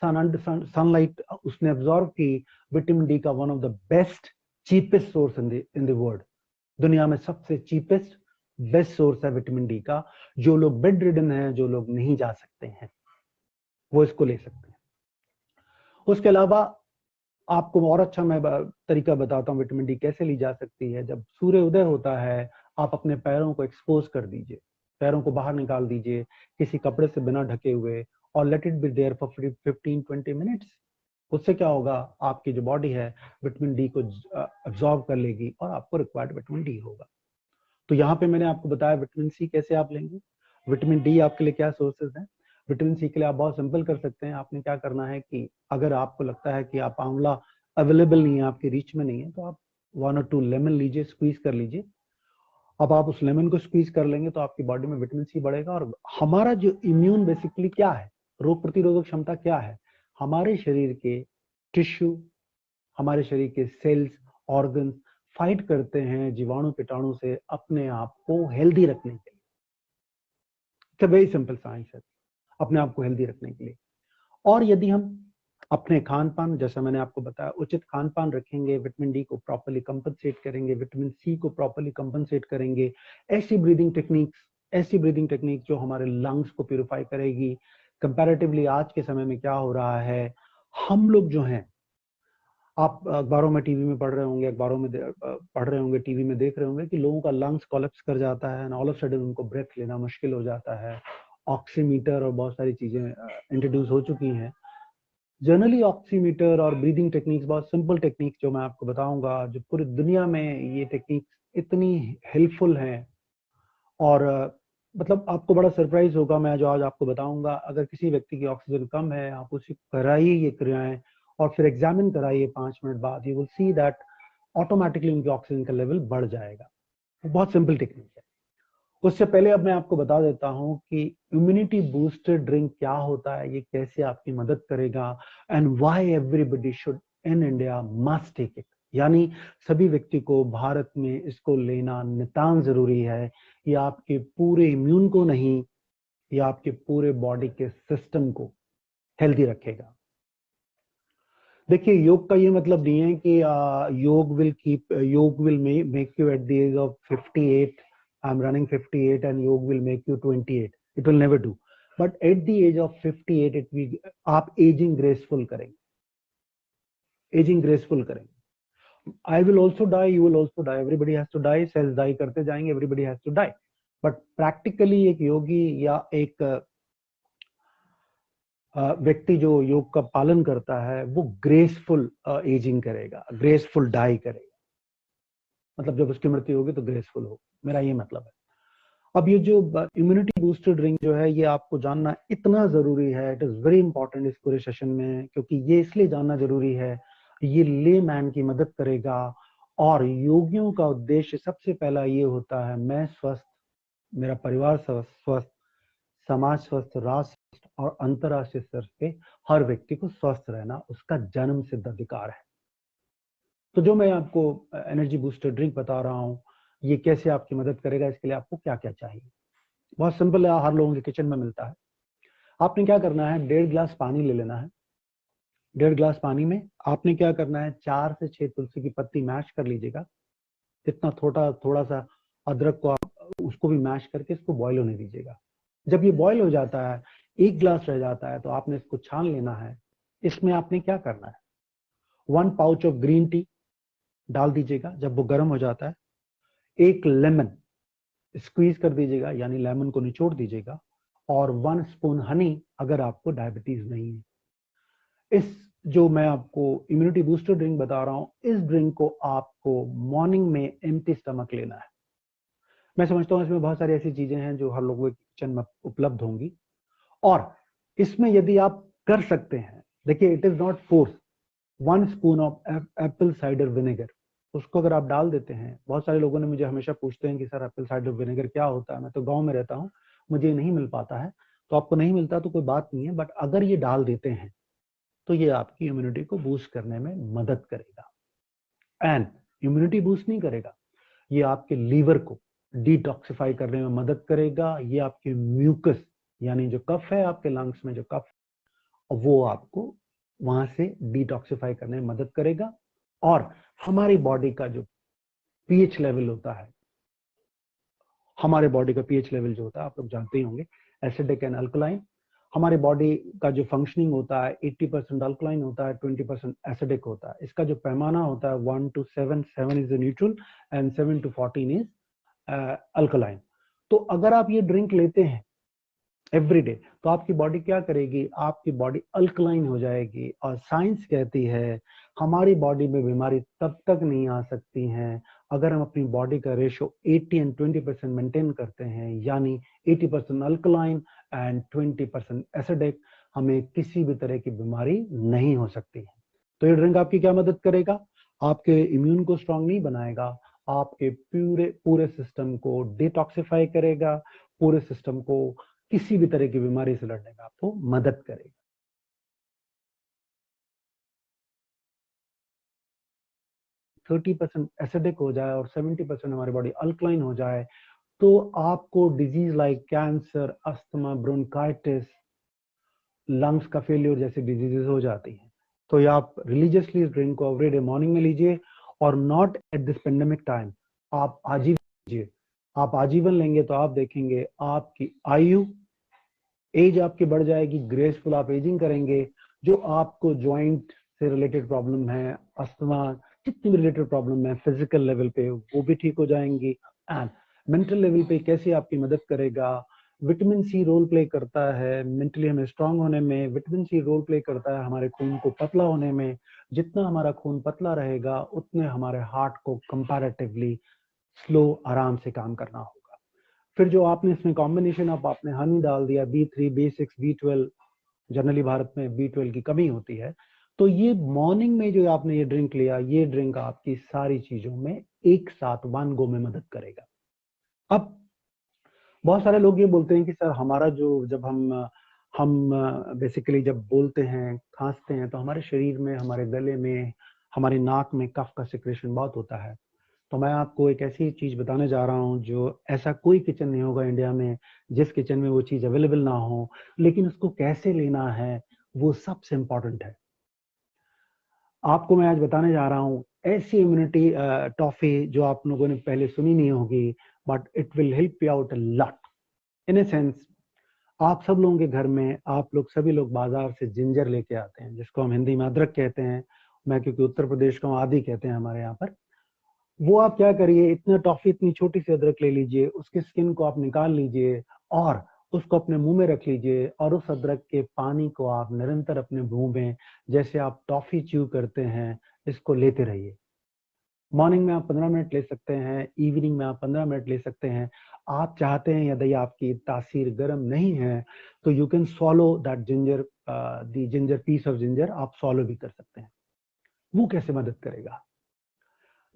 सनलाइट उसने एब्जॉर्ब की। विटामिन डी का one of the best cheapest source in the world, दुनिया में सबसे चीपेस्ट बेस्ट सोर्स है विटामिन डी का। जो लोग बेड रिडन हैं, जो लोग नहीं जा सकते हैं, वो इसको ले सकते हैं। उसके अलावा आपको और अच्छा मैं तरीका बताता हूँ विटामिन डी कैसे ली जा सकती है। जब सूर्य उदय होता है, आप अपने पैरों को एक्सपोज कर दीजिए, पैरों को बाहर निकाल दीजिए किसी कपड़े से बिना ढके हुए, और let it be there for 15-20 minutes. उससे क्या होगा, आपकी जो बॉडी है विटामिन डी को एब्जॉर्ब कर लेगी और आपको रिक्वायर्ड विटामिन डी होगा। तो यहाँ पे मैंने आपको बताया विटामिन सी कैसे आप लेंगे। विटामिन डी आपके लिए क्या सोर्सेज हैं। विटामिन सी के लिए आप बहुत सिंपल कर सकते हैं। आपने क्या करना है कि अगर आपको लगता है कि आप आंवला अवेलेबल नहीं है, आपकी रीच में नहीं है, तो आप 1 or 2 लेमन लीजिए, स्क्वीज कर लीजिए। अब आप उस लेमन को स्क्वीज कर लेंगे तो आपकी बॉडी में विटामिन सी बढ़ेगा। और हमारा जो इम्यून बेसिकली क्या है, रोग प्रतिरोधक क्षमता क्या है, हमारे शरीर के टिश्यू, हमारे शरीर के सेल्स, ऑर्गन फाइट करते हैं जीवाणु कीटाणु से अपने आप को हेल्दी रखने के लिए। It's a very simple science है, अपने आप को हेल्दी रखने के लिए। और यदि हम अपने खान पान, जैसा मैंने आपको बताया, उचित खान पान रखेंगे, विटामिन डी को प्रॉपर्ली कंपनसेट करेंगे, विटामिन सी को प्रॉपर्ली कंपनसेट करेंगे, ऐसी ब्रीदिंग टेक्निक्स जो हमारे लंग्स को प्यूरिफाई करेगी। कंपैरेटिवली आज के समय में क्या हो रहा है, हम लोग जो हैं, आप अखबारों में टीवी में पढ़ रहे होंगे, पढ़ रहे होंगे, टीवी में देख रहे होंगे कि लोगों का लंग्स कोलैप्स कर जाता है एंड ऑल ऑफ सडन उनको ब्रेथ लेना मुश्किल हो जाता है। ऑक्सीमीटर और बहुत सारी चीजें इंट्रोड्यूस हो चुकी हैं। जनरली ऑक्सीमीटर और ब्रीदिंग टेक्निक्स बहुत सिंपल टेक्निक्स जो मैं आपको बताऊंगा, जो पूरी दुनिया में ये टेक्निक्स इतनी हेल्पफुल हैं। और मतलब आपको बड़ा सरप्राइज होगा मैं जो आज आपको बताऊंगा। अगर किसी व्यक्ति की ऑक्सीजन कम है, आप उसे कराइए ये क्रियाएं और फिर एग्जामिन कराइए 5 मिनट बाद, you will see that automatically उनकी ऑक्सीजन का लेवल बढ़ जाएगा। बहुत सिंपल टेक्निक है। उससे पहले अब मैं आपको बता देता हूं कि इम्यूनिटी बूस्टर ड्रिंक क्या होता है, ये कैसे आपकी मदद करेगा, and why everybody should in India must take it, यानी सभी व्यक्ति को भारत में इसको लेना नितांत जरूरी है। ये आपके पूरे इम्यून को नहीं, ये आपके पूरे बॉडी के सिस्टम को हेल्दी रखेगा। देखिए, योग का ये मतलब नहीं है कि yoga will make you at the age of 58, I am running 58 and yoga will make you 28. It will never do. But at the age of 58 आप एजिंग ग्रेसफुल करेंगे, I will also die, you will also die, everybody has to die, cells die करते जाएंगे, everybody has to die. But practically एक योगी या एक व्यक्ति जो योग का पालन करता है वो ग्रेसफुल एजिंग करेगा, ग्रेसफुल डाई करेगा। मतलब जब उसकी मृत्यु होगी तो ग्रेसफुल हो, मेरा ये मतलब है। अब ये जो इम्यूनिटी बूस्टर ड्रिंक जो है, ये आपको जानना इतना जरूरी है, इट इज वेरी इंपॉर्टेंट इस पूरे सेशन में, क्योंकि ये इसलिए जानना जरूरी है, ये ले मैन की मदद करेगा। और योगियों का उद्देश्य सबसे पहला ये होता है, मैं स्वस्थ, मेरा परिवार स्वस्थ, समाज स्वस्थ, राष्ट्र स्वस्थ और अंतरराष्ट्रीय स्तर पे हर व्यक्ति को स्वस्थ रहना उसका जन्म सिद्ध अधिकार है। तो जो मैं आपको एनर्जी बूस्टर ड्रिंक बता रहा हूँ, ये कैसे आपकी मदद करेगा, इसके लिए आपको क्या क्या चाहिए, बहुत सिंपल है, हर लोगों के किचन में मिलता है। आपने क्या करना है, 1.5 गिलास पानी ले लेना है, 1.5 गिलास पानी में आपने क्या करना है, 4 से 6 तुलसी की पत्ती मैश कर लीजिएगा। इतना थोड़ा सा अदरक को आप उसको भी मैश करके इसको बॉईल होने दीजिएगा। जब ये बॉईल हो जाता है, 1 गिलास रह जाता है, तो आपने इसको छान लेना है। इसमें आपने क्या करना है, 1 पाउच ऑफ ग्रीन टी डाल दीजिएगा। जब वो गर्म हो जाता है, 1 लेमन स्क्वीज कर दीजिएगा, यानी लेमन को निचोड़ दीजिएगा, और 1 स्पून हनी अगर आपको डायबिटीज नहीं है। इस जो मैं आपको इम्यूनिटी बूस्टर ड्रिंक बता रहा हूं, इस ड्रिंक को आपको मॉर्निंग में एम्प्टी स्टमक लेना है। मैं समझता हूं इसमें बहुत सारी ऐसी चीजें हैं जो हर लोगों के किचन में उपलब्ध होंगी, और इसमें यदि आप कर सकते हैं, देखिए it is not force, 1 spoon of Apple cider vinegar, उसको अगर आप डाल देते हैं। बहुत सारे लोगों ने मुझे हमेशा पूछते हैं कि सर एप्पल साइडर विनेगर क्या होता है, मैं तो गांव में रहता हूं, मुझे नहीं मिल पाता है। तो आपको नहीं मिलता तो कोई बात नहीं है, बट अगर ये डाल देते हैं तो ये आपकी इम्यूनिटी को बूस्ट करने में मदद करेगा। एंड इम्यूनिटी बूस्ट नहीं करेगा, ये आपके लीवर को डिटॉक्सिफाई करने में मदद करेगा। ये आपके म्यूकस यानी जो कफ है आपके लंग्स में, जो कफ, वो आपको वहां से डिटॉक्सिफाई करने में मदद करेगा। और हमारी बॉडी का जो पीएच लेवल होता है, हमारे बॉडी का पीएच लेवल जो होता है आप लोग जानते ही होंगे, एसिडिक एंड अल्कलाइन। हमारे बॉडी का जो फंक्शनिंग होता है 80% अल्कलाइन होता है, 20% एसिडिक होता है। इसका जो पैमाना होता है 1 to 7, 7 is neutral and 7 to 14 is alkaline. तो अगर आप ये ड्रिंक लेते हैं एवरीडे, तो आपकी बॉडी क्या करेगी, आपकी बॉडी अल्कलाइन हो जाएगी। और साइंस कहती है हमारी बॉडी में बीमारी तब तक नहीं आ सकती है अगर हम अपनी बॉडी का रेशो 80 and 20% मेंटेन करते हैं, यानी 80% अल्कलाइन एंड 20% एसिडिक, हमें किसी भी तरह की बीमारी नहीं हो सकती है। तो ये ड्रिंक आपकी क्या मदद करेगा, आपके इम्यून को स्ट्रांग नहीं बनाएगा, आपके पूरे सिस्टम को डिटॉक्सिफाई करेगा, पूरे सिस्टम को किसी भी तरह की बीमारी से लड़ने में आपको मदद करेगा। 30% एसिडिक हो जाए और 70% हमारी बॉडी अल्कलाइन हो जाए, तो आपको disease like cancer, asthma, bronchitis, lungs का फेलियर जैसी डिजीजेस हो जाती हैं। तो ये आप रिलीजियसली इस ड्रिंक को एवरीडे मॉर्निंग में लीजिए, और not at this pandemic time, आप आजीवन लीजिए। आप आजीवन लेंगे तो आप देखेंगे आपकी आयु, एज आपकी बढ़ जाएगी, ग्रेसफुल आप एजिंग करेंगे। जो आपको ज्वाइंट से रिलेटेड प्रॉब्लम है, अस्थमा, जितनी भी रिलेटेड प्रॉब्लम है फिजिकल लेवल पे, वो भी ठीक हो जाएंगी। एंड मेंटल लेवल पे कैसे आपकी मदद करेगा, विटामिन सी रोल प्ले करता है मेंटली हमें स्ट्रांग होने में, विटामिन सी रोल प्ले करता है हमारे खून को पतला होने में। जितना हमारा खून पतला रहेगा उतने हमारे हार्ट को कंपैरेटिवली स्लो, आराम से काम करना होगा। फिर जो आपने इसमें कॉम्बिनेशन ऑफ आपने हनी डाल दिया, B3, B6, B12, generally Bharat में B12 की कमी होती है, तो ये मॉर्निंग में जो आपने ये ड्रिंक लिया, ये ड्रिंक आपकी सारी चीजों में एक साथ 1 गो में मदद करेगा। अब बहुत सारे लोग ये बोलते हैं कि सर हमारा जो, जब हम बेसिकली जब बोलते हैं, खांसते हैं, तो हमारे शरीर में, हमारे गले में, हमारे नाक में कफ का सिक्रेशन बहुत होता है। तो मैं आपको एक ऐसी चीज बताने जा रहा हूं जो ऐसा कोई किचन नहीं होगा इंडिया में जिस किचन में वो चीज अवेलेबल ना हो, लेकिन उसको कैसे लेना है वो सबसे इंपॉर्टेंट है। आपको मैं आज बताने जा रहा हूं ऐसी इम्यूनिटी टॉफी जो आप लोगों ने पहले सुनी नहीं होगी, but it will help you out a lot. In a sense, आप सब लोगों के घर में, आप लोग सभी लोग बाजार से जिंजर लेके आते हैं, जिसको हम हिंदी में अदरक कहते हैं। मैं क्योंकि उत्तर प्रदेश का हूँ, आदि कहते हैं हमारे यहाँ पर। वो आप क्या करिए, इतना टॉफी, इतनी छोटी सी अदरक ले लीजिए, उसके स्किन को आप निकाल लीजिए और उसको अपने मुंह में रख लीजिए, और उस अदरक के पानी को आप निरंतर अपने मुंह में, जैसे आप टॉफी च्यू करते हैं, इसको लेते रहिए। मॉर्निंग में आप 15 मिनट ले सकते हैं, इवनिंग में आप 15 मिनट ले सकते हैं। आप चाहते हैं यदि आपकी तासीर गर्म नहीं है तो you can swallow that ginger, the ginger, piece of ginger आप सॉलो भी कर सकते हैं। वो कैसे मदद करेगा?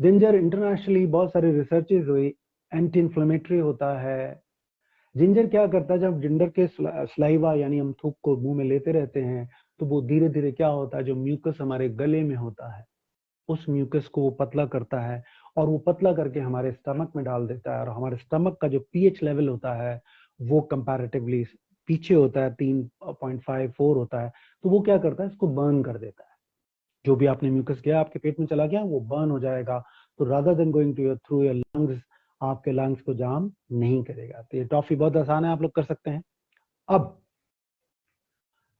जिंजर इंटरनेशनली बहुत सारे रिसर्चेज हुई, एंटी इन्फ्लेमेटरी होता है। जिंजर क्या करता है, जब जिंजर के स्लाइवा यानी हम थूक को मुंह में लेते रहते हैं, तो वो धीरे धीरे क्या होता है, जो म्यूकस हमारे गले में होता है उस म्यूकस को वो पतला करता है, और वो पतला करके हमारे स्टमक में डाल देता है, और हमारे स्टमक का जो पीएच लेवल होता है वो कंपैरेटिवली पीछे होता है 3.5-4 होता है, तो वो क्या करता है, इसको बर्न कर देता है। जो भी आपने म्यूकस किया आपके पेट में चला गया वो बर्न हो जाएगा। तो rather than going to your through your lungs, आपके लंग्स को जाम नहीं करेगा। तो ये टॉफी बहुत आसान है, आप लोग कर सकते हैं। अब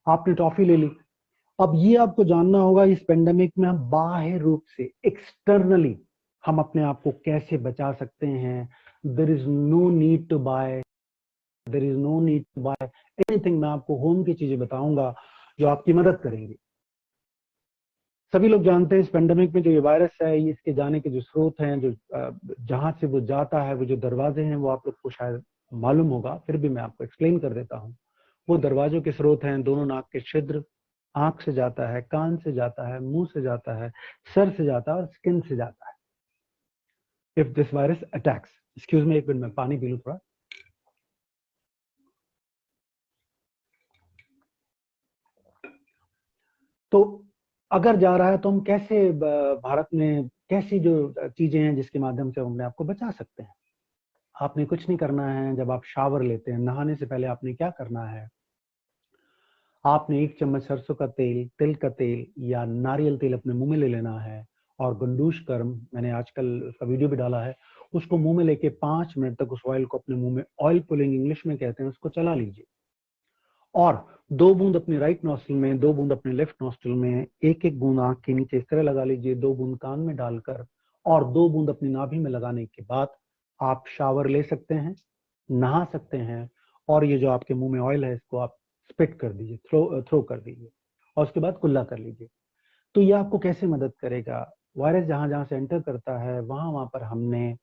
आपने टॉफी ले ली, अब ये आपको जानना होगा इस पेंडेमिक में हम बाह्य रूप से एक्सटर्नली हम अपने आप को कैसे बचा सकते हैं। There is no need to buy anything. मैं आपको होम की चीजें बताऊंगा जो आपकी मदद करेंगी। सभी लोग जानते हैं इस पेंडेमिक में जो ये वायरस है, ये इसके जाने के जो स्रोत हैं, जो जहां से वो जाता है, वो जो दरवाजे हैं, वो आप लोग को शायद मालूम होगा, फिर भी मैं आपको एक्सप्लेन कर देता हूँ। वो दरवाजों के स्रोत हैं दोनों नाक के छिद्र, आंख से जाता है, कान से जाता है, मुंह से जाता है, सर से जाता है और स्किन से जाता है। If this virus attacks, excuse me एक मिनट में पानी पी लूं थोड़ा। तो अगर जा रहा है तो हम कैसे भारत में कैसी जो चीजें हैं जिसके माध्यम से हम अपने आप को बचा सकते हैं। आपने कुछ नहीं करना है। जब आप शावर लेते हैं, नहाने से पहले आपने क्या करना है, आपने 1 चम्मच सरसों का तेल, तिल का तेल या नारियल तेल अपने मुंह में ले लेना है और गंडूश कर्म, मैंने आजकल उसका वीडियो भी डाला है, उसको मुंह में लेके 5 मिनट तक उस ऑयल को अपने मुंह में, ऑयल पुलिंग इंग्लिश में कहते हैं, उसको चला लीजिए। और 2 बूंद अपने राइट नॉस्ट्रिल में, 2 बूंद अपने लेफ्ट नॉस्ट्रिल में, एक बूंद आंख के नीचे इस तरह लगा लीजिए, 2 बूंद कान में डालकर और 2 बूंद अपनी नाभि में लगाने के बाद आप शावर ले सकते हैं, नहा सकते हैं। और ये जो आपके मुंह में ऑयल है इसको आप स्पिट कर दीजिए, थ्रो कर दीजिए और उसके बाद कुल्ला कर लीजिए। तो ये आपको कैसे मदद करेगा, वायरस जहां जहां से एंटर करता है वहां वहां पर हमने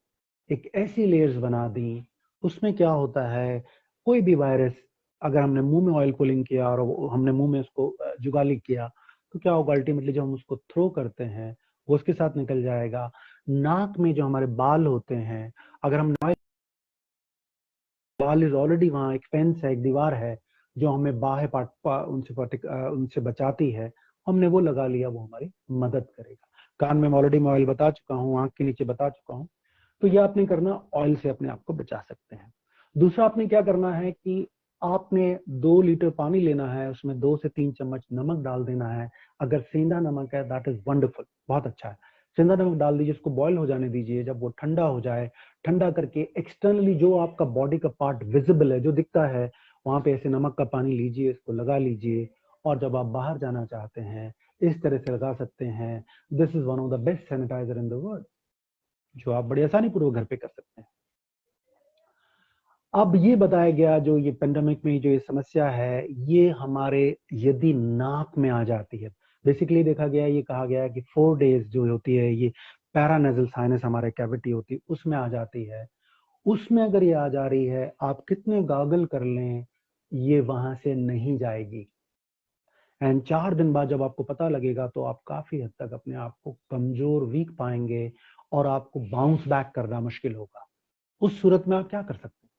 एक ऐसी लेयर्स बना दी, उसमें क्या होता है, कोई भी वायरस अगर हमने मुंह में ऑयल पुलिंग किया और हमने मुंह में उसको जुगाली किया तो क्या होगा, अल्टीमेटली जब हम उसको थ्रो करते हैं वो उसके साथ निकल जाएगा। नाक में जो हमारे बाल होते हैं, अगर हम बाल इज ऑलरेडी, वहां एक फेंस है, एक दीवार है जो हमें बाह्य उनसे बचाती है, हमने वो लगा लिया, वो हमारी मदद करेगा। कान में ऑलरेडी मैं ऑयल बता चुका हूँ, आंख के नीचे बता चुका हूँ। तो ये आपने करना, ऑयल से अपने आप को बचा सकते हैं। दूसरा आपने क्या करना है कि आपने 2 लीटर पानी लेना है, उसमें 2 से 3 चम्मच नमक डाल देना है। अगर सेंधा नमक है दैट इज वंडरफुल, बहुत अच्छा है। सेंधा नमक डाल दीजिए, उसको बॉईल हो जाने दीजिए। जब वो ठंडा हो जाए, ठंडा करके एक्सटर्नली जो आपका बॉडी का पार्ट विजिबल है, जो दिखता है, वहां पे ऐसे नमक का पानी लीजिए, इसको लगा लीजिए। और जब आप बाहर जाना चाहते हैं इस तरह से लगा सकते हैं। This is one of the best sanitiser in the world, जो आप बड़ी आसानी पूर्वक घर पे कर सकते हैं। अब ये बताया गया जो ये पेंडेमिक में जो ये समस्या है, ये हमारे यदि नाक में आ जाती है, बेसिकली देखा गया, ये कहा गया है कि 4 डेज जो होती है ये पैरानेजल साइनस हमारे कैविटी होती है उसमें आ जाती है। उसमें अगर ये आ जा रही है, आप कितने गागल कर लें ये वहां से नहीं जाएगी। एंड 4 दिन बाद जब आपको पता लगेगा तो आप काफी हद तक अपने आप को कमजोर, वीक पाएंगे और आपको बाउंस बैक करना मुश्किल होगा। उस सूरत में आप क्या कर सकते हैं,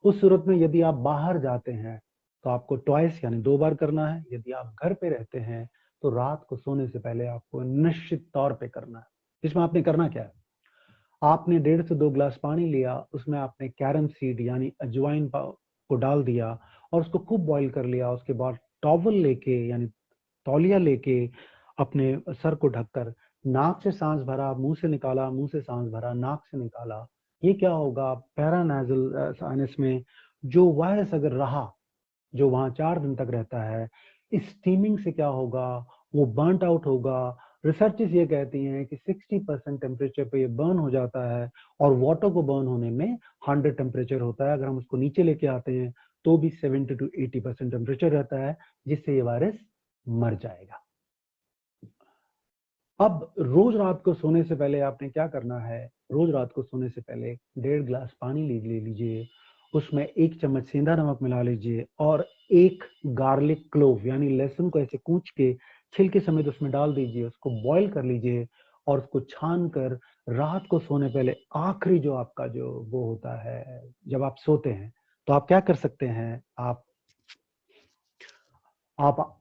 उस सूरत में यदि आप बाहर जाते हैं तो आपको ट्वाइस यानी 2 बार करना है। यदि आप घर पे रहते हैं तो रात को सोने से पहले आपको निश्चित तौर पे करना है। इसमें आपने करना क्या है, आपने 1.5 से 2 गिलास पानी लिया, उसमें आपने कैरम सीड यानी अजवाइन को डाल दिया और उसको खूब बॉईल कर लिया। उसके बाद टॉवल लेके यानी तौलिया लेके अपने सर को ढककर नाक से सांस भरा, मुंह से निकाला, मुंह से सांस भरा, नाक से निकाला। ये क्या होगा, पैरानाजल साइनस में जो वायरस अगर रहा, जो वहां 4 दिन तक रहता है, इस स्टीमिंग से क्या होगा, वो बर्नट आउट होगा। रिसर्चेस ये कहती हैं कि 60% टेम्परेचर पे ये बर्न हो जाता है और वाटर को बर्न होने में 100 टेम्परेचर होता है। अगर हम उसको नीचे लेके आते हैं तो भी 70 to 80% टेम्परेचर रहता है, जिससे ये वायरस मर जाएगा। अब रोज रात को सोने से पहले आपने क्या करना है, रोज रात को सोने से पहले 1.5 गिलास पानी ले लीजिए, उसमें 1 चम्मच सेंधा नमक मिला लीजिए और 1 गार्लिक क्लोव यानी लहसुन को ऐसे कूच के छिलके समेत उसमें डाल दीजिए, उसको बॉईल कर लीजिए और उसको छान कर रात को सोने पहले आखिरी जो आपका जो वो होता है, जब आप सोते हैं तो आप क्या कर सकते हैं, आप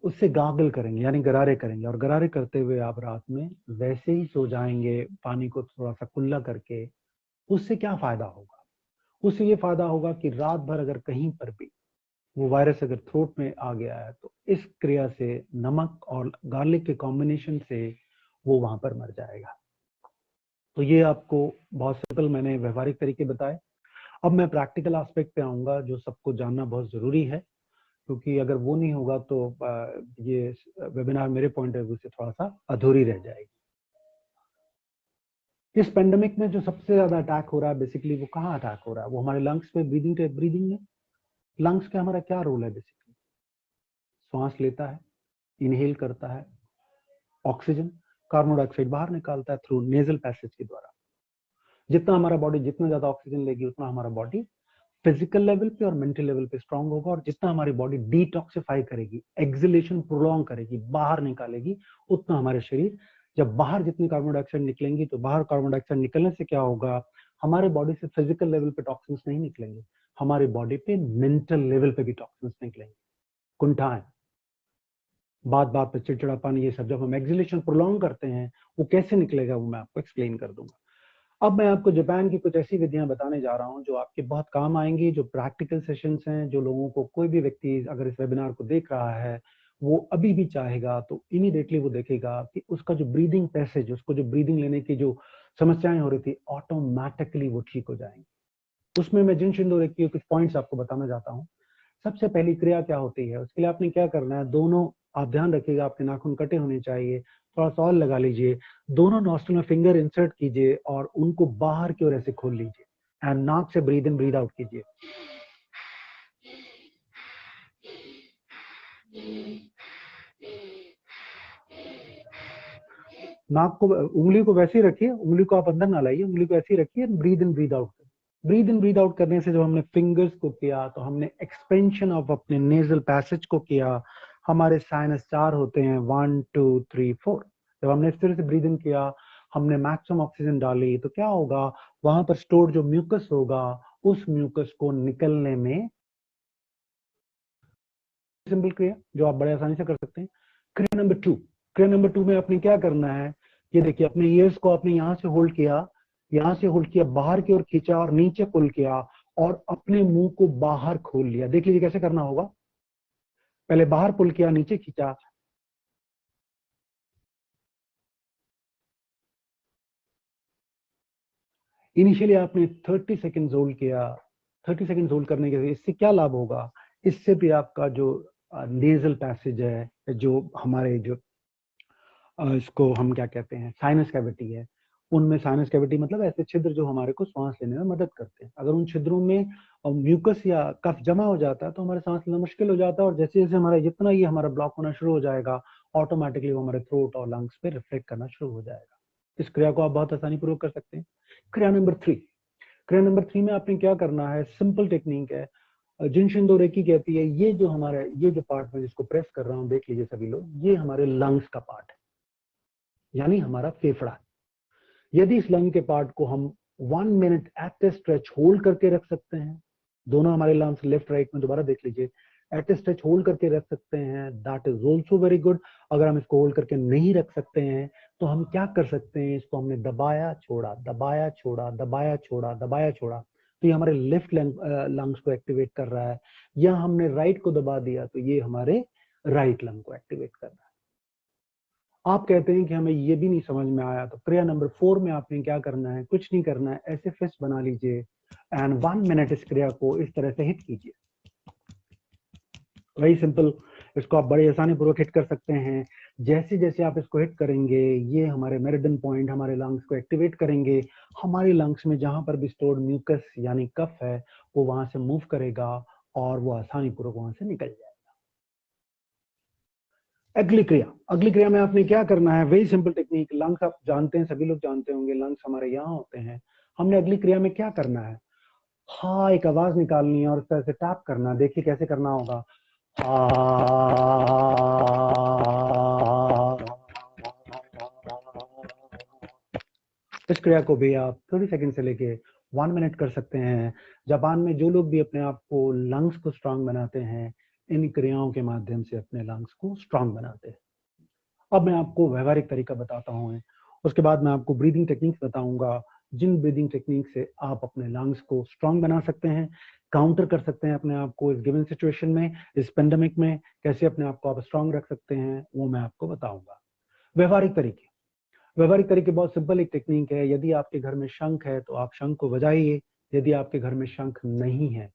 उससे गागल करेंगे यानी गरारे करेंगे और गरारे करते हुए आप रात में वैसे ही सो जाएंगे, पानी को थोड़ा सा कुल्ला करके। उससे क्या फायदा होगा, उससे ये फायदा होगा कि रात भर अगर कहीं पर भी वो वायरस अगर थ्रोट में आ गया है तो इस क्रिया से नमक और गार्लिक के कॉम्बिनेशन से वो वहां पर मर जाएगा। तो ये आपको बहुत सिंपल मैंने व्यवहारिक तरीके बताए। अब मैं प्रैक्टिकल एस्पेक्ट पे आऊंगा जो सबको जानना बहुत जरूरी है, क्योंकि अगर वो नहीं होगा तो ये वेबिनार मेरे पॉइंट ऑफ व्यू से थोड़ा सा अधूरी रह जाएगी। इस पेंडेमिक में जो सबसे ज्यादा अटैक हो रहा है बेसिकली वो कहाँ अटैक हो रहा है? वो हमारे लंग्स पे, ब्रीदिंग में। लंग्स का हमारा क्या रोल है? बेसिकली श्वास लेता है, इनहेल करता है, ऑक्सीजन कार्बन डाइऑक्साइड बाहर निकालता है थ्रू नेजल पैसेज के द्वारा। जितना हमारा बॉडी जितना ज्यादा ऑक्सीजन लेगी उतना हमारा बॉडी फिजिकल लेवल पे और मेंटल लेवल पे स्ट्रांग होगा, और जितना हमारी बॉडी डिटॉक्सिफाई करेगी, एक्सलेशन प्रोलॉन्ग करेगी, बाहर निकालेगी, उतना हमारे शरीर, जब बाहर जितनी कार्बन डाइऑक्साइड निकलेंगी तो बाहर कार्बन डाइऑक्साइड निकलने से क्या होगा, हमारे बॉडी से फिजिकल लेवल पे टॉक्सिन्स नहीं निकलेंगे, हमारी बॉडी पे मेंटल लेवल पे भी टॉक्सिन्स निकलेंगे। कुंठाएं, बात बात पे चिड़चिड़ापन, ये सब जब हम एक्सलेशन प्रोलॉन्ग करते हैं वो कैसे निकलेगा वो मैं आपको एक्सप्लेन कर दूंगा। अब मैं आपको जापान की कुछ ऐसी विधियां बताने जा रहा हूं जो आपके बहुत काम आएंगी, जो प्रैक्टिकल सेशंस हैं, जो लोगों को, कोई भी व्यक्ति अगर इस वेबिनार को देख रहा है वो अभी भी चाहेगा तो इमीडिएटली वो देखेगा कि उसका जो ब्रीदिंग पैसेज, उसको जो ब्रीदिंग लेने की जो समस्याएं हो रही थी ऑटोमेटिकली वो ठीक हो जाएंगी। उसमें मैं जिन शिंदो के कुछ पॉइंट्स आपको बताना चाहता हूँ। सबसे पहली क्रिया क्या होती है, उसके लिए आपने क्या करना है, दोनों आप ध्यान रखिएगा आपके नाखून कटे होने चाहिए, थोड़ा सा ऑयल लगा लीजिए, दोनों नॉस्ट्रिल में फिंगर इंसर्ट कीजिए और उनको बाहर की ओर ऐसे खोल लीजिए एंड नाक से ब्रीद इन ब्रीद आउट कीजिए। नाक को, उंगली को वैसे ही रखिए, उंगली को आप अंदर ना लाइए, उंगली को ऐसे ही रखिए, breathe in breathe out. Breathe in breathe out करने से जब हमने फिंगर्स को किया तो हमने एक्सपेंशन ऑफ अपने नेजल पैसेज को किया। हमारे साइनस 4 होते हैं, 1 2 3 4। जब हमने इस तरह से ब्रीद इन किया, हमने मैक्सिमम ऑक्सीजन डाली तो क्या होगा, वहां पर स्टोर जो म्यूकस होगा उस म्यूकस को निकलने में, सिंपल क्रिया जो आप बड़े आसानी से कर सकते हैं। क्रिया नंबर 2, क्रिया नंबर 2 में आपने क्या करना है, ये देखिए अपने ईयर्स को आपने यहाँ से होल्ड किया, यहाँ से होल्ड किया, बाहर की ओर खींचा और नीचे पुल किया और अपने मुंह को बाहर खोल लिया। देख लीजिए कैसे करना होगा, पहले बाहर पुल किया, नीचे खींचा, इनिशियली आपने 30 सेकेंड होल्ड किया। 30 सेकेंड होल्ड करने के इससे क्या लाभ होगा, इससे भी आपका जो नेजल पैसेज है, जो हमारे जो इसको हम क्या कहते हैं साइनस कैविटी है, उनमें साइनस कैविटी मतलब ऐसे छिद्र जो हमारे को सांस लेने में मदद करते हैं, अगर उन छिद्रों में म्यूकस या कफ जमा हो जाता है तो हमारे सांस लेना मुश्किल हो जाता है, और जैसे जैसे हमारा जितना ये हमारा ब्लॉक होना शुरू हो जाएगा ऑटोमेटिकली वो हमारे थ्रोट और लंग्स पे रिफ्लेक्ट करना शुरू हो जाएगा। इस क्रिया को आप बहुत आसानी पूर्वक कर सकते हैं। क्रिया नंबर 3, क्रिया नंबर 3 में आपने क्या करना है, सिंपल टेक्निक है, जिन शिंदो रेकी कहती है, ये जो हमारा ये जो पार्ट में जिसको प्रेस कर रहा हूँ देख लीजिए सभी लोग, ये हमारे लंग्स का पार्ट है, यानी हमारा फेफड़ा। यदि इस लंग के पार्ट को हम 1 मिनट एट ए स्ट्रेच होल्ड करके रख सकते हैं, दोनों हमारे लंग्स लेफ्ट राइट में दोबारा देख लीजिए, एट ए स्ट्रेच होल्ड करके रख सकते हैं, that is also very good. अगर हम इसको होल्ड करके नहीं रख सकते हैं तो हम क्या कर सकते हैं, इसको हमने दबाया छोड़ा, दबाया छोड़ा, दबाया छोड़ा, दबाया छोड़ा, तो ये हमारे लेफ्ट लंग्स को एक्टिवेट कर रहा है, या हमने राइट को दबा दिया तो ये हमारे राइट लंग को एक्टिवेट कर रहा है। आप कहते हैं कि हमें ये भी नहीं समझ में आया, तो क्रिया नंबर 4 में आपने क्या करना है, कुछ नहीं करना है, ऐसे फिस्ट बना लीजिए एंड 1 मिनट इस क्रिया को इस तरह से हिट कीजिए। वेरी सिंपल, इसको आप बड़े आसानी पूर्वक हिट कर सकते हैं। जैसे जैसे आप इसको हिट करेंगे ये हमारे मेरिडियन पॉइंट हमारे लंग्स को एक्टिवेट करेंगे, हमारे लंग्स में जहां पर भी स्टोर्ड म्यूकस यानी कफ है वो वहां से मूव करेगा और वो आसानी पूर्वक वहां से निकल जाएगा। अगली क्रिया, अगली क्रिया में आपने क्या करना है, वेरी सिंपल टेक्निक, लंग्स आप जानते हैं, सभी लोग जानते होंगे, लंग्स हमारे यहाँ होते हैं। हमने अगली क्रिया में क्या करना है, हाँ एक आवाज निकालनी है और इस तरह से टैप करना है। देखिए कैसे करना होगा, इस क्रिया को भी आप 30 सेकंड से लेके 1 मिनट कर सकते हैं। जापान में जो लोग भी अपने आप को लंग्स को स्ट्रांग बनाते हैं, इन क्रियाओं के माध्यम से अपने लंग्स को स्ट्रांग बनाते हैं। अब मैं आपको व्यवहारिक तरीका बताता हूँ, उसके बाद मैं आपको ब्रीदिंग टेक्निक्स बताऊंगा जिन ब्रीदिंग टेक्निक से आप अपने लंग्स को स्ट्रांग बना सकते हैं, काउंटर कर सकते हैं अपने आप को इस गिवन सिचुएशन में, इस पेंडेमिक में कैसे अपने आप को आप स्ट्रांग रख सकते हैं, वो मैं आपको बताऊंगा। व्यवहारिक तरीके बहुत सिंपल एक टेक्निक है। यदि आपके घर में शंख है तो आप शंख को बजाइए। यदि आपके घर में शंख नहीं है,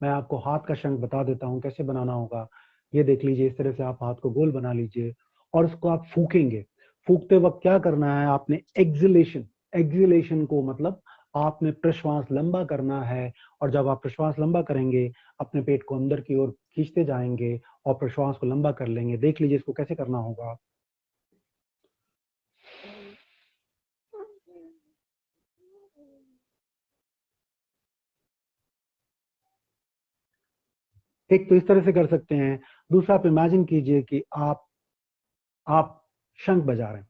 मैं आपको हाथ का शंख बता देता हूं कैसे बनाना होगा। ये देख लीजिए, इस तरह से आप हाथ को गोल बना लीजिए और उसको आप फूकेंगे। फूकते वक्त क्या करना है, आपने एक्सहेलेशन को मतलब आपने प्रश्वास लंबा करना है, और जब आप प्रश्वास लंबा करेंगे अपने पेट को अंदर की ओर खींचते जाएंगे और प्रश्वास को लंबा कर लेंगे। देख लीजिए इसको कैसे करना होगा। एक तो इस तरह से कर सकते हैं। दूसरा, आप इमेजिन कीजिए कि आप शंख बजा रहे हैं।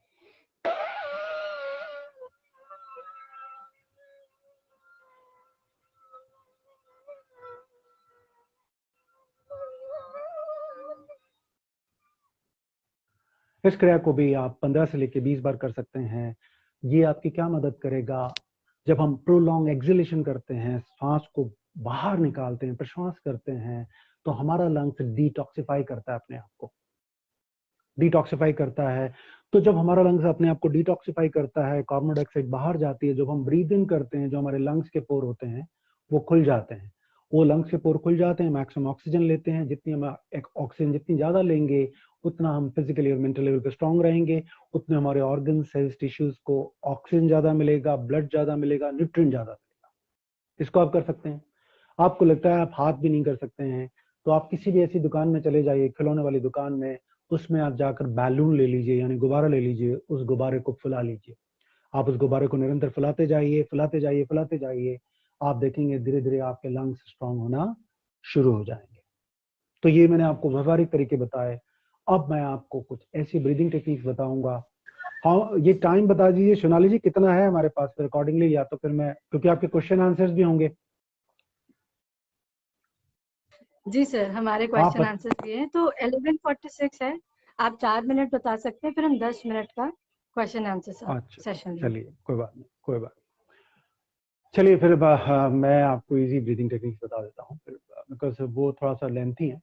इस क्रिया को भी आप 15 से लेकर 20 बार कर सकते हैं। ये आपकी क्या मदद करेगा, जब हम प्रोलॉन्ग एक्सहेलेशन करते हैं, सांस को बाहर निकालते हैं, प्रश्वास करते हैं, तो हमारा लंग्स डिटॉक्सिफाई करता है अपने आप को, डिटॉक्सिफाई करता है। तो जब हमारा लंग्स अपने आप को डिटॉक्सिफाई करता है, कार्बन डाइऑक्साइड बाहर जाती है, जब हम ब्रीद इन करते हैं, जो हमारे लंग्स के पोर होते हैं वो खुल जाते हैं। वो लंग्स के पोर खुल जाते हैं, मैक्सिमम ऑक्सीजन लेते हैं। जितनी हम ऑक्सीजन जितनी ज्यादा लेंगे उतना हम फिजिकली और मेंटल लेवल पे स्ट्रांग रहेंगे, उतने हमारे ऑर्गन सेल्स टिश्यूज को ऑक्सीजन ज्यादा मिलेगा, ब्लड ज्यादा मिलेगा, न्यूट्रिएंट ज्यादा मिलेगा। इसको आप कर सकते हैं। आपको लगता है आप हाथ भी नहीं कर सकते हैं, तो आप किसी भी ऐसी दुकान में चले जाइए, खिलौने वाली दुकान में, उसमें आप जाकर बैलून ले लीजिए, यानी गुब्बारा ले लीजिए, उस गुब्बारे को फुला लीजिए। आप उस गुब्बारे को निरंतर फुलाते जाइए, फुलाते जाइए, फुलाते जाइए। आप देखेंगे धीरे धीरे आपके लंग्स स्ट्रांग होना शुरू हो जाएंगे। तो ये मैंने आपको व्यवहारिक तरीके बताए। अब मैं आपको कुछ ऐसी ब्रीदिंग टेक्निक्स बताऊंगा। हाँ, ये टाइम बता दीजिए सोनाली जी कितना है हमारे पास, फिर अकॉर्डिंगली, या तो फिर मैं, क्योंकि आपके क्वेश्चन आंसर्स भी होंगे। जी सर, हमारे आप क्वेश्चन आंसर दिए हैं, तो 11:46 है। आप 4 मिनट बता सकते हैं, फिर हम 10 मिनट का क्वेश्चन आंसर अच्छा, सेशन चलिए कोई बात नहीं, कोई बात नहीं। चलिए फिर मैं आपको इजी ब्रीदिंग टेक्निक्स बता देता हूँ फिर, बिकॉज वो थोड़ा सा लेंथी है।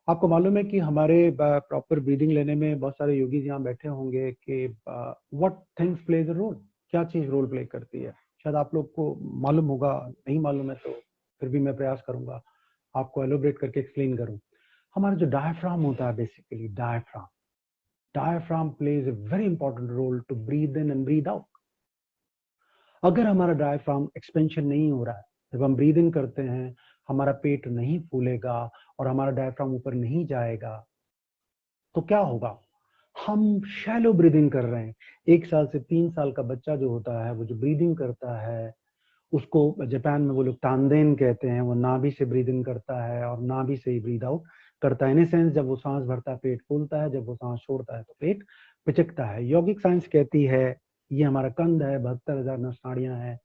आपको मालूम है कि हमारे प्रॉपर ब्रीदिंग लेने में बहुत सारे योगी यहाँ बैठे होंगे कि what things plays a role, क्या चीज रोल प्ले करती है। शायद आप लोग को मालूम होगा, नहीं मालूम है तो फिर भी मैं प्रयास करूंगा आपको एलोब्रेट करके एक्सप्लेन करूं। हमारा जो डायफ्राम होता है, basically diaphragm plays a very important role to breathe in and breathe out. अगर हमारा डायफ्राम एक्सपेंशन नहीं हो रहा है, जब हम ब्रीद इन करते हैं हमारा पेट नहीं फूलेगा और हमारा डायफ्राम ऊपर नहीं जाएगा, तो क्या होगा, हम शैलो ब्रीदिंग कर रहे हैं। 1 साल से 3 साल का बच्चा जो होता है, वो जो ब्रीदिंग करता है उसको जापान में वो लोग तानदेन कहते हैं। वो नाभि से ब्रीद इन करता है और नाभि से ही ब्रीद आउट करता है। इन सेंस जब वो सांस भरता है पेट फूलता है, जब वो सांस छोड़ता है तो पेट पिचकता है। यौगिक साइंस कहती है ये हमारा कंद है, 72,000 नस नाड़ियां हैं।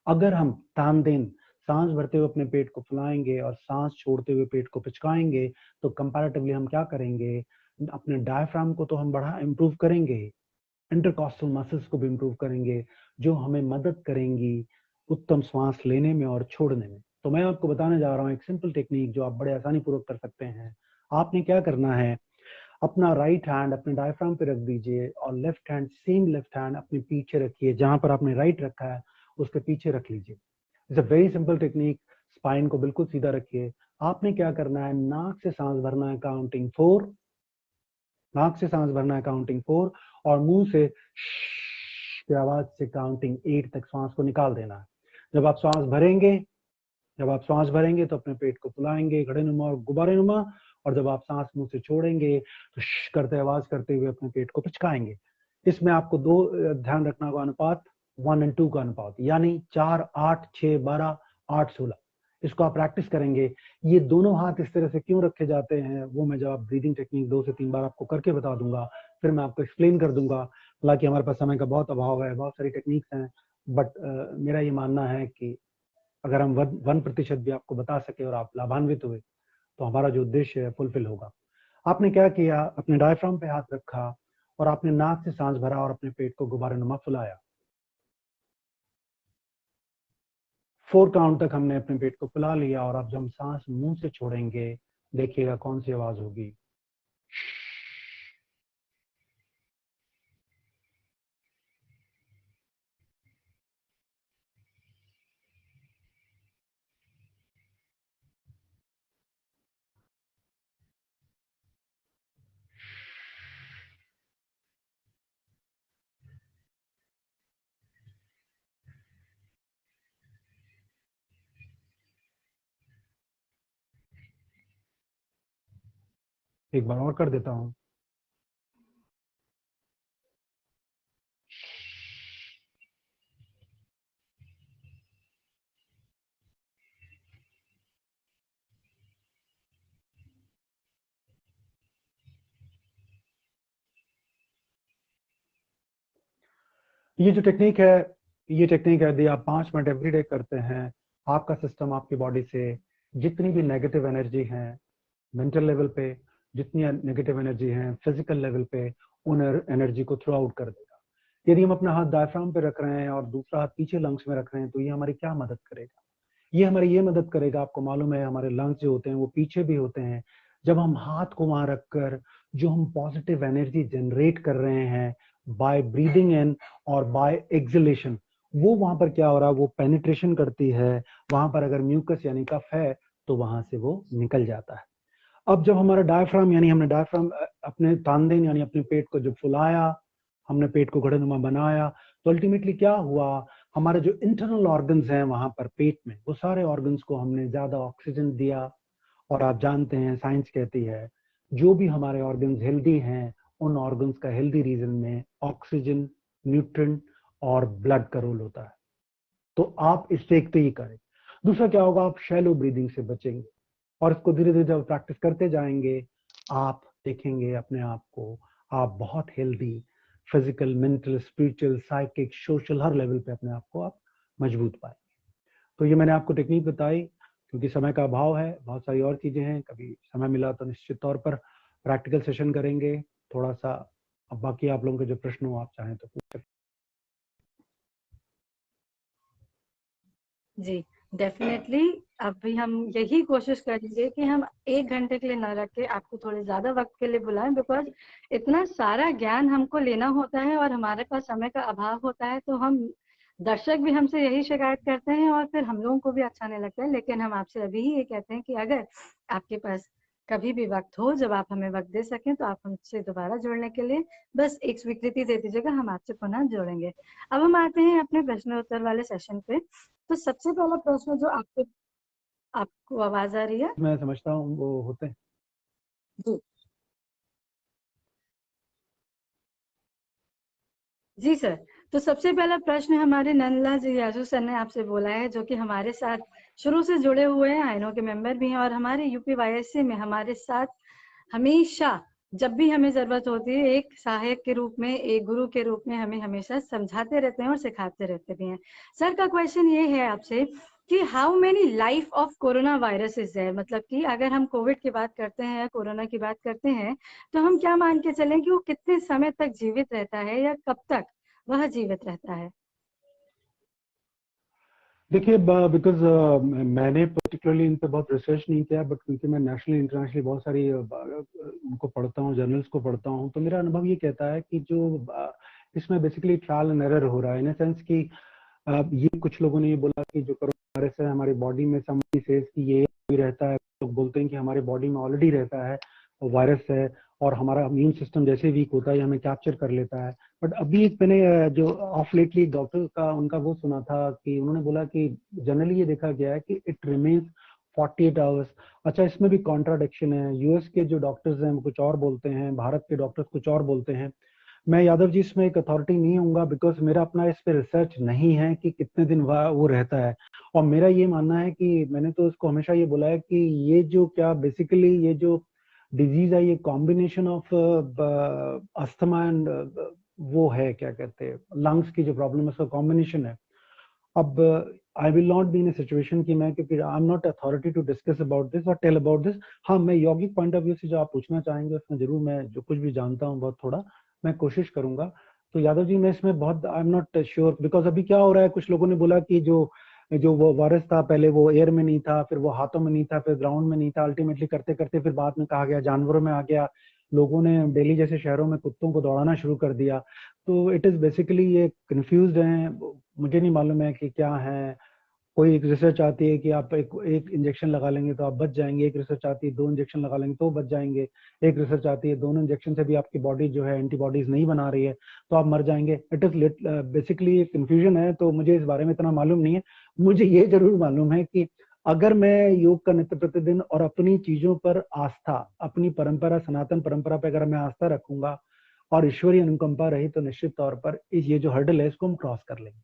अगर हम तानदेन सांस भरते हुए अपने पेट को फुलाएंगे और सांस छोड़ते हुए पेट को पिचकाएंगे, तो कंपैरेटिवली हम क्या करेंगे, अपने डायफ्राम को तो हम बढ़ा इंप्रूव करेंगे, इंटरकॉस्टल मसल्स को भी इंप्रूव करेंगे, जो हमें मदद करेंगी उत्तम श्वास लेने में और छोड़ने में। तो मैं आपको बताने जा रहा हूँ एक सिंपल टेक्निक जो आप बड़े आसानी पूर्वक कर सकते हैं। आपने क्या करना है, अपना राइट हैंड अपने डायफ्राम पे रख दीजिए और left hand, same left hand अपने पीछे रखिए, जहां पर आपने राइट रखा है उसके पीछे रख लीजिए। It's a very simple technique. Spine को बिल्कुल सीधा रखिए। आपने क्या करना है, नाक से सांस भरना है काउंटिंग 4, नाक से सांस भरना है काउंटिंग 4, और मुंह से की आवाज से काउंटिंग 8 तक सांस को निकाल देना है। जब आप सांस भरेंगे तो अपने पेट को फुलाएंगे, घड़े नुमा और गुब्बारे नुमा, और जब आप सांस मुंह से छोड़ेंगे तो करते आवाज करते हुए अपने पेट को पिचकाएंगे। इसमें आपको 2 ध्यान रखना का अनुपात, 1 और 2 का अनुपात, यानी 4, 8, 6, 12, 8, 16। इसको आप प्रैक्टिस करेंगे। ये दोनों हाथ इस तरह से क्यों रखे जाते हैं वो मैं जब आप ब्रीदिंग टेक्निक 2 से 3 बार आपको करके बता दूंगा, फिर मैं आपको एक्सप्लेन कर दूंगा। हालांकि हमारे पास समय का बहुत अभाव है, बहुत सारी टेक्निक्स हैं, बट मेरा ये मानना है कि अगर हम 1% भी आपको बता सके और आप लाभान्वित हुए तो हमारा जो उद्देश्य है फुलफिल होगा। आपने क्या किया, अपने डायफ्राम पे हाथ रखा और आपने नाक से सांस भरा और अपने पेट को गुब्बारे नुमा फुलाया। 4 काउंट तक हमने अपने पेट को फुला लिया, और अब जब हम सांस मुंह से छोड़ेंगे, देखिएगा कौन सी आवाज होगी। एक बार और कर देता हूं। ये टेक्निक है, यदि आप 5 मिनट एवरीडे करते हैं, आपका सिस्टम आपकी बॉडी से जितनी भी नेगेटिव एनर्जी है मेंटल लेवल पे, जितनी नेगेटिव एनर्जी है फिजिकल लेवल पे, उन एनर्जी को थ्रो आउट कर देगा। यदि हम अपना हाथ डायफ्राम पे रख रहे हैं और दूसरा हाथ पीछे लंग्स में रख रहे हैं, तो ये हमारी क्या मदद करेगा? ये हमारी ये मदद करेगा, आपको मालूम है हमारे लंग्स जो होते हैं वो पीछे भी होते हैं। जब हम हाथ को वहां रखकर जो हम पॉजिटिव एनर्जी जनरेट कर रहे हैं बाय ब्रीदिंग इन और बाय एक्सलेशन, वो वहां पर क्या हो रहा है, वो पेनिट्रेशन करती है। वहां पर अगर म्यूकस यानी कफ है तो वहां से वो निकल जाता है। अब जब हमारा डायफ्राम यानी हमने डायफ्राम अपने तानदेन यानी अपने पेट को जब फुलाया, हमने पेट को घड़ेनुमा बनाया, तो अल्टीमेटली क्या हुआ, हमारे जो इंटरनल ऑर्गन्स हैं वहां पर पेट में, वो सारे ऑर्गन्स को हमने ज्यादा ऑक्सीजन दिया। और आप जानते हैं साइंस कहती है जो भी हमारे ऑर्गन्स हेल्दी हैं, उन ऑर्गन्स का हेल्दी रीजन में ऑक्सीजन, न्यूट्रिएंट और ब्लड का रोल होता है। तो आप इस देखते ही करें। दूसरा क्या होगा, आप शैलो ब्रीदिंग से बचेंगे, और इसको धीरे धीरे जब प्रैक्टिस करते जाएंगे, आप देखेंगे अपने आप को आप बहुत healthy, physical, mental, spiritual, psychic, social, हर लेवल पे अपने आप को आप मजबूत पाएंगे। तो ये मैंने आपको टेक्निक बताई क्योंकि समय का अभाव है, बहुत सारी और चीजें हैं। कभी समय मिला तो निश्चित तौर पर प्रैक्टिकल सेशन करेंगे थोड़ा सा। अब बाकी आप लोगों के जो प्रश्न हो आप चाहें तो पूछ सकते। जी डेफिनेटली। अभी हम यही कोशिश करेंगे कि हम 1 घंटे के लिए न रख के आपको थोड़े ज्यादा वक्त के लिए बुलाएं, बिकॉज इतना सारा ज्ञान हमको लेना होता है और हमारे पास समय का अभाव होता है। तो हम दर्शक भी हमसे यही शिकायत करते हैं और फिर हम लोगों को भी अच्छा नहीं लगता है। लेकिन हम आपसे अभी ही ये कहते हैं कि अगर आपके पास कभी भी वक्त हो, जब आप हमें वक्त दे सकें, तो आप हमसे दोबारा जुड़ने के लिए बस एक स्वीकृति दे दीजिएगा, हम आपसे पुनः जोड़ेंगे। अब हम आते हैं अपने प्रश्न उत्तर वाले सेशन पे। तो सबसे पहला प्रश्न जो आपको आवाज आ रही है? मैं समझता हूँ वो होते हैं जी जी सर। तो सबसे पहला प्रश्न हमारे नंदलाल जिज्ञासु सर ने आपसे बोला है, जो कि हमारे साथ शुरू से जुड़े हुए हैं, आईनो के मेंबर भी हैं और हमारे यूपीवाईएससी में हमारे साथ हमेशा जब भी हमें जरूरत होती है एक सहायक के रूप में, एक गुरु के रूप में हमें हमेशा समझाते रहते हैं और सिखाते रहते भी हैं। सर का क्वेश्चन ये है आपसे कि how many life of corona virus is there, मतलब कि अगर हम कोविड की बात करते हैं या कोरोना की बात करते हैं, तो हम क्या मान के चलें कि वो कितने समय तक जीवित रहता है या कब तक वह जीवित रहता है? देखिए, बिकॉज मैंने पर्टिकुलरली इन पे बहुत रिसर्च नहीं किया, बट क्योंकि मैं नेशनली इंटरनेशनली बहुत सारी उनको पढ़ता हूँ, जर्नल्स को पढ़ता हूँ, तो मेरा अनुभव ये कहता है कि जो इसमें बेसिकली ट्रायल एंड एरर हो रहा है, इन सेंस कि ये कुछ लोगों ने ये बोला कि जो कोरोना वायरस है हमारी बॉडी में, समबडी सेज कि ये भी रहता है, लोग बोलते हैं कि हमारे बॉडी में ऑलरेडी रहता है वो वायरस है और हमारा इम्यून सिस्टम जैसे वीक होता है हमें कैप्चर कर लेता है। बट अभी मैंने जो ऑफ लेटली डॉक्टर का उनका वो सुना था कि उन्होंने बोला कि जनरली ये देखा गया है कि इट रिमेन्स 48 आवर्स। अच्छा, इसमें भी कॉन्ट्राडिक्शन है, यूएस के जो डॉक्टर्स हैं वो कुछ और बोलते हैं, भारत के डॉक्टर्स कुछ और बोलते हैं। मैं यादव जी इसमें एक अथॉरिटी नहीं होऊंगा, बिकॉज मेरा अपना इस पे रिसर्च नहीं है कि कितने दिन वो रहता है। और मेरा ये मानना है कि मैंने तो उसको हमेशा ये बोला है कि ये जो क्या बेसिकली ये जो डिजीज है ये कॉम्बिनेशन ऑफ अस्थमा एंड वो है, क्या कहते हैं, लंग्स की जो प्रॉब्लम है उसका कॉम्बिनेशन है। अब I will not be in a situation कि मैं, क्योंकि I am not authority to discuss about this और टेल अबाउट दिस। हाँ, मैं यौगिक पॉइंट ऑफ व्यू से जो आप पूछना चाहेंगे उसमें जरूर मैं जो कुछ भी जानता हूँ बहुत थोड़ा मैं कोशिश करूंगा। तो यादव जी मैं इसमें बहुत आई एम नॉट श्योर, बिकॉज अभी क्या हो रहा है, कुछ लोगों ने बोला कि जो जो वो वायरस था पहले वो एयर में नहीं था, फिर वो हाथों में नहीं था, फिर ग्राउंड में नहीं था, अल्टीमेटली करते करते फिर बाद में कहा गया जानवरों में आ गया, लोगों ने दिल्ली जैसे शहरों में कुत्तों को दौड़ाना शुरू कर दिया। तो इट इज बेसिकली ये कंफ्यूज्ड हैं, मुझे नहीं मालूम है कि क्या है। कोई एक रिसर्च आती है कि आप एक इंजेक्शन लगा लेंगे तो आप बच जाएंगे, एक रिसर्च आती है 2 इंजेक्शन लगा लेंगे तो बच जाएंगे, एक रिसर्च आती है दोनों इंजेक्शन से भी आपकी बॉडी जो है एंटीबॉडीज नहीं बना रही है तो आप मर जाएंगे। इट इज बेसिकली कंफ्यूजन है, तो मुझे इस बारे में इतना मालूम नहीं है। मुझे ये जरूर मालूम है कि अगर मैं योग का नित्य प्रतिदिन और अपनी चीजों पर आस्था, अपनी परंपरा, सनातन परंपरा पर अगर मैं आस्था रखूंगा और ईश्वरीय अनुकंपा रही तो निश्चित तौर पर ये जो हर्डल है इसको हम क्रॉस कर लेंगे।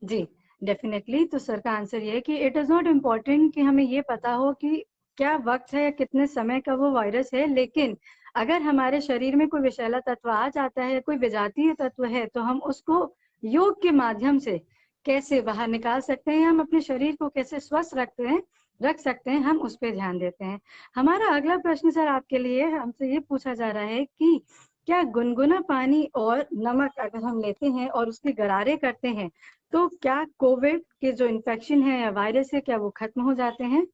जी डेफिनेटली। तो सर का आंसर ये है कि इट इज नॉट इम्पोर्टेंट कि हमें ये पता हो कि क्या वक्त है या कितने समय का वो वायरस है, लेकिन अगर हमारे शरीर में कोई विषैला तत्व आ जाता है, कोई विजातीय तत्व है, तो हम उसको योग के माध्यम से कैसे बाहर निकाल सकते हैं, हम अपने शरीर को कैसे स्वस्थ रख सकते हैं, हम उस पर ध्यान देते हैं। हमारा अगला प्रश्न सर आपके लिए, हमसे ये पूछा जा रहा है कि क्या गुनगुना पानी और नमक अगर हम लेते हैं और उसके गरारे करते हैं तो क्या कोविड के जो इन्फेक्शन है या वायरस है क्या वो खत्म हो जाते हैं?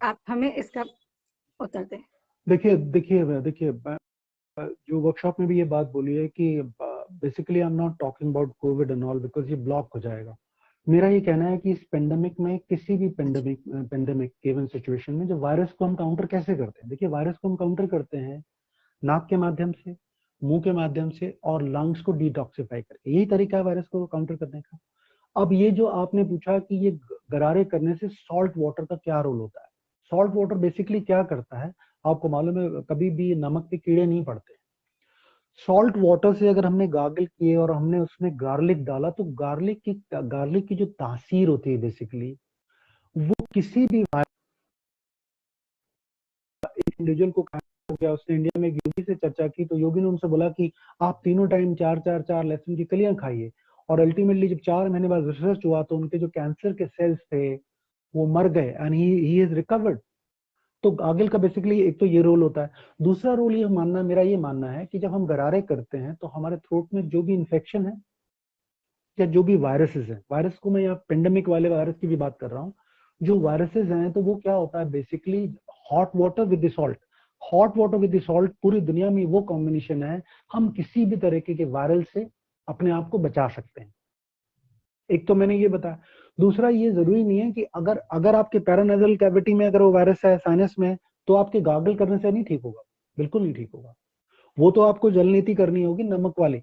आप हमें इसका उत्तर दें। देखिए देखिए देखिए जो वर्कशॉप में भी ये बात बोली है कि basically I am not talking about Covid and all because ये ब्लॉक हो जाएगा। मेरा ये कहना है कि इस पेंडेमिक में, किसी भी पेंडेमिक गिवन सिचुएशन में, जो वायरस को हम काउंटर कैसे करते हैं, देखिए वायरस को हम काउंटर करते हैं नाक के माध्यम से, मुंह के माध्यम से और लंग्स को डिटॉक्सिफाई करके। यही तरीका है वायरस को काउंटर करने का। अब ये जो आपने पूछा कि ये गरारे करने से सॉल्ट वाटर का क्या रोल होता है, सॉल्ट वाटर बेसिकली क्या करता है, आपको मालूम है कभी भी नमक के कीड़े नहीं पड़ते। सॉल्ट वाटर से अगर हमने गार्गल किए और हमने उसमें गार्लिक डाला तो गार्लिक की जो तासीर होती है बेसिकली वो किसी भी इंडिविजुअल को हो गया। उसने इंडिया में योगी से चर्चा की तो योगी ने उनसे बोला कि आप तीनों टाइम 4 लहसुन की कलियां खाइए, और अल्टीमेटली जब 4 महीने बाद रिसर्च हुआ तो उनके जो कैंसर के सेल्स थे वो मर गए एंड ही इज रिकवर्ड। तो गार्गल का बेसिकली एक तो ये रोल होता है। दूसरा रोल ये मानना, मेरा ये मानना है कि जब हम गरारे करते हैं तो हमारे थ्रोट में जो भी इंफेक्शन है या जो भी वायरसेस है, वायरस को मैं यहाँ पेंडेमिक वाले वायरस की भी बात कर रहा हूँ, जो वायरसेस हैं तो वो क्या होता है basically hot water with salt. Hot water with salt पूरी दुनिया में वो कॉम्बिनेशन है, हम किसी भी तरीके के वायरल से अपने आप को बचा सकते हैं। एक तो मैंने ये बताया। दूसरा, ये जरूरी नहीं है कि अगर आपके पैरानेजल कैविटी में अगर वो वायरस है, साइनस में, तो आपके गार्गल करने से नहीं ठीक होगा, बिल्कुल नहीं ठीक होगा। वो तो आपको जल नीति करनी होगी नमक वाली,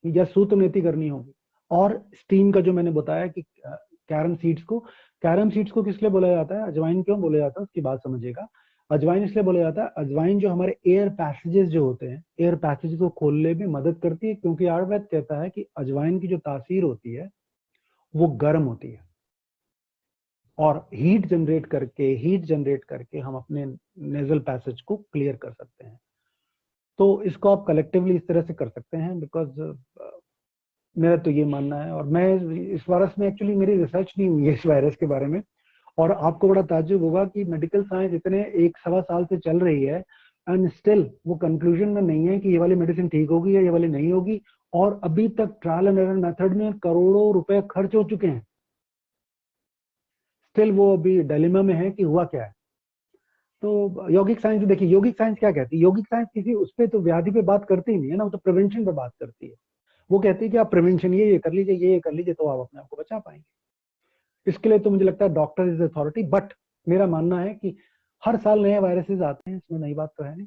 या सूत्र नीति करनी होगी। और स्टीम का जो मैंने बताया कि कैरम सीड्स को किस लिए बोला जाता है, अजवाइन क्यों बोला जाता है उसकी बात समझिएगा। अजवाइन इसलिए बोला जाता है, अजवाइन जो हमारे एयर पैसेजेस जो होते हैं, एयर पैसेजेस को खोलने में मदद करती है, क्योंकि आयुर्वेद कहता है कि अजवाइन की जो तासीर होती है वो गर्म होती है और हीट जनरेट करके हम अपने नेजल पैसेज को क्लियर कर सकते हैं। तो इसको आप कलेक्टिवली इस तरह से कर सकते हैं, बिकॉज मेरा तो ये मानना है। और मैं इस वायरस में, एक्चुअली मेरी रिसर्च नहीं हुई है इस वायरस के बारे में, और आपको बड़ा ताज्जुब होगा कि मेडिकल साइंस इतने 1-1.25 साल से चल रही है एंड स्टिल वो कंक्लूजन में नहीं है कि ये वाली मेडिसिन ठीक होगी या ये वाली नहीं होगी। और अभी तक ट्रायल एंड एरर मेथड में करोड़ों रुपए खर्च हो चुके हैं, स्टिल वो अभी डिलेमा में है कि हुआ क्या है। तो यौगिक साइंस, देखिए यौगिक साइंस क्या कहती है, यौगिक साइंस किसी उस पे तो व्याधि पे बात करती ही नहीं है ना, वो तो प्रिवेंशन पे बात करती है। वो कहती है कि आप प्रिवेंशन ये कर लीजिए, ये कर लीजिए, तो आप अपने आप को बचा पाएंगे। इसके लिए तो मुझे लगता है डॉक्टर इज अथॉरिटी, बट मेरा मानना है कि हर साल नए वायरसेस आते हैं, इसमें नई बात तो है नहीं,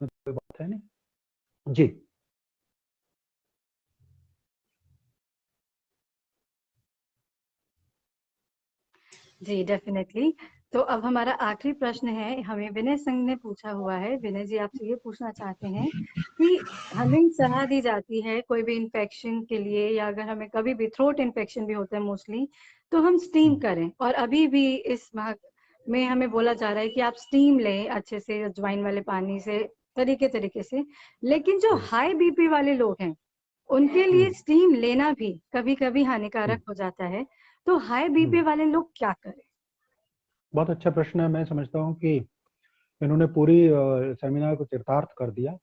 इसमें कोई बात है नहीं जी। जी डेफिनेटली। तो अब हमारा आखिरी प्रश्न है, हमें विनय सिंह ने पूछा हुआ है। विनय जी आपसे ये पूछना चाहते हैं कि हमें सलाह दी जाती है कोई भी इन्फेक्शन के लिए, या अगर हमें कभी भी थ्रोट इन्फेक्शन भी होता है मोस्टली, तो हम स्टीम करें। और अभी भी इस माह में हमें बोला जा रहा है कि आप स्टीम लें अच्छे से अजवाइन वाले पानी से, तरीके से। लेकिन जो हाई बीपी वाले लोग हैं उनके लिए स्टीम लेना भी कभी कभी हानिकारक हो जाता है, तो हाई बीपी वाले लोग क्या करें? बहुत अच्छा प्रश्न है। मैं समझता हूँ कि इन्होंने पूरी सेमिनार को चरितार्थ कर दिया।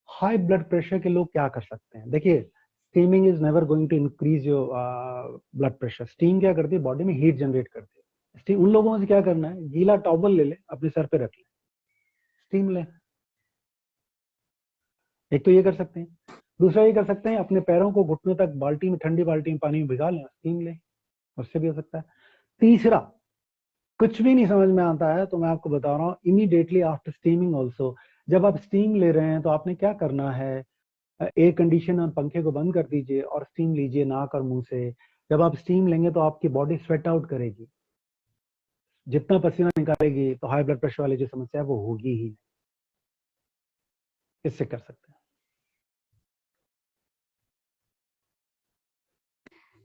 हाई ब्लड प्रेशर के लोग क्या कर सकते हैं? देखिए, steaming is never going to increase your blood pressure. Steam क्या करती है? बॉडी में हीट जनरेट करती है। स्टीम उन लोगों से क्या करना है, गीला टॉवल ले ले, अपने सर पे रख ले, स्टीम ले। एक तो ये कर सकते हैं। दूसरा ये कर सकते हैं, अपने पैरों को घुटनों तक बाल्टी में, ठंडी बाल्टी में पानी में भिगा लें, स्टीम ले, उससे भी हो सकता है। तीसरा, कुछ भी नहीं समझ में आता है तो मैं आपको बता रहा हूँ, इमीडिएटली आफ्टर स्टीमिंग ऑल्सो, जब आप स्टीम ले रहे हैं तो आपने क्या करना है, एयर कंडीशन और पंखे को बंद कर दीजिए और स्टीम लीजिए नाक और मुंह से। जब आप स्टीम लेंगे तो आपकी बॉडी स्वेट आउट करेगी, जितना पसीना निकालेगी तो हाई ब्लड प्रेशर वाली जो समस्या है वो होगी ही नहीं। इससे कर सकते हैं।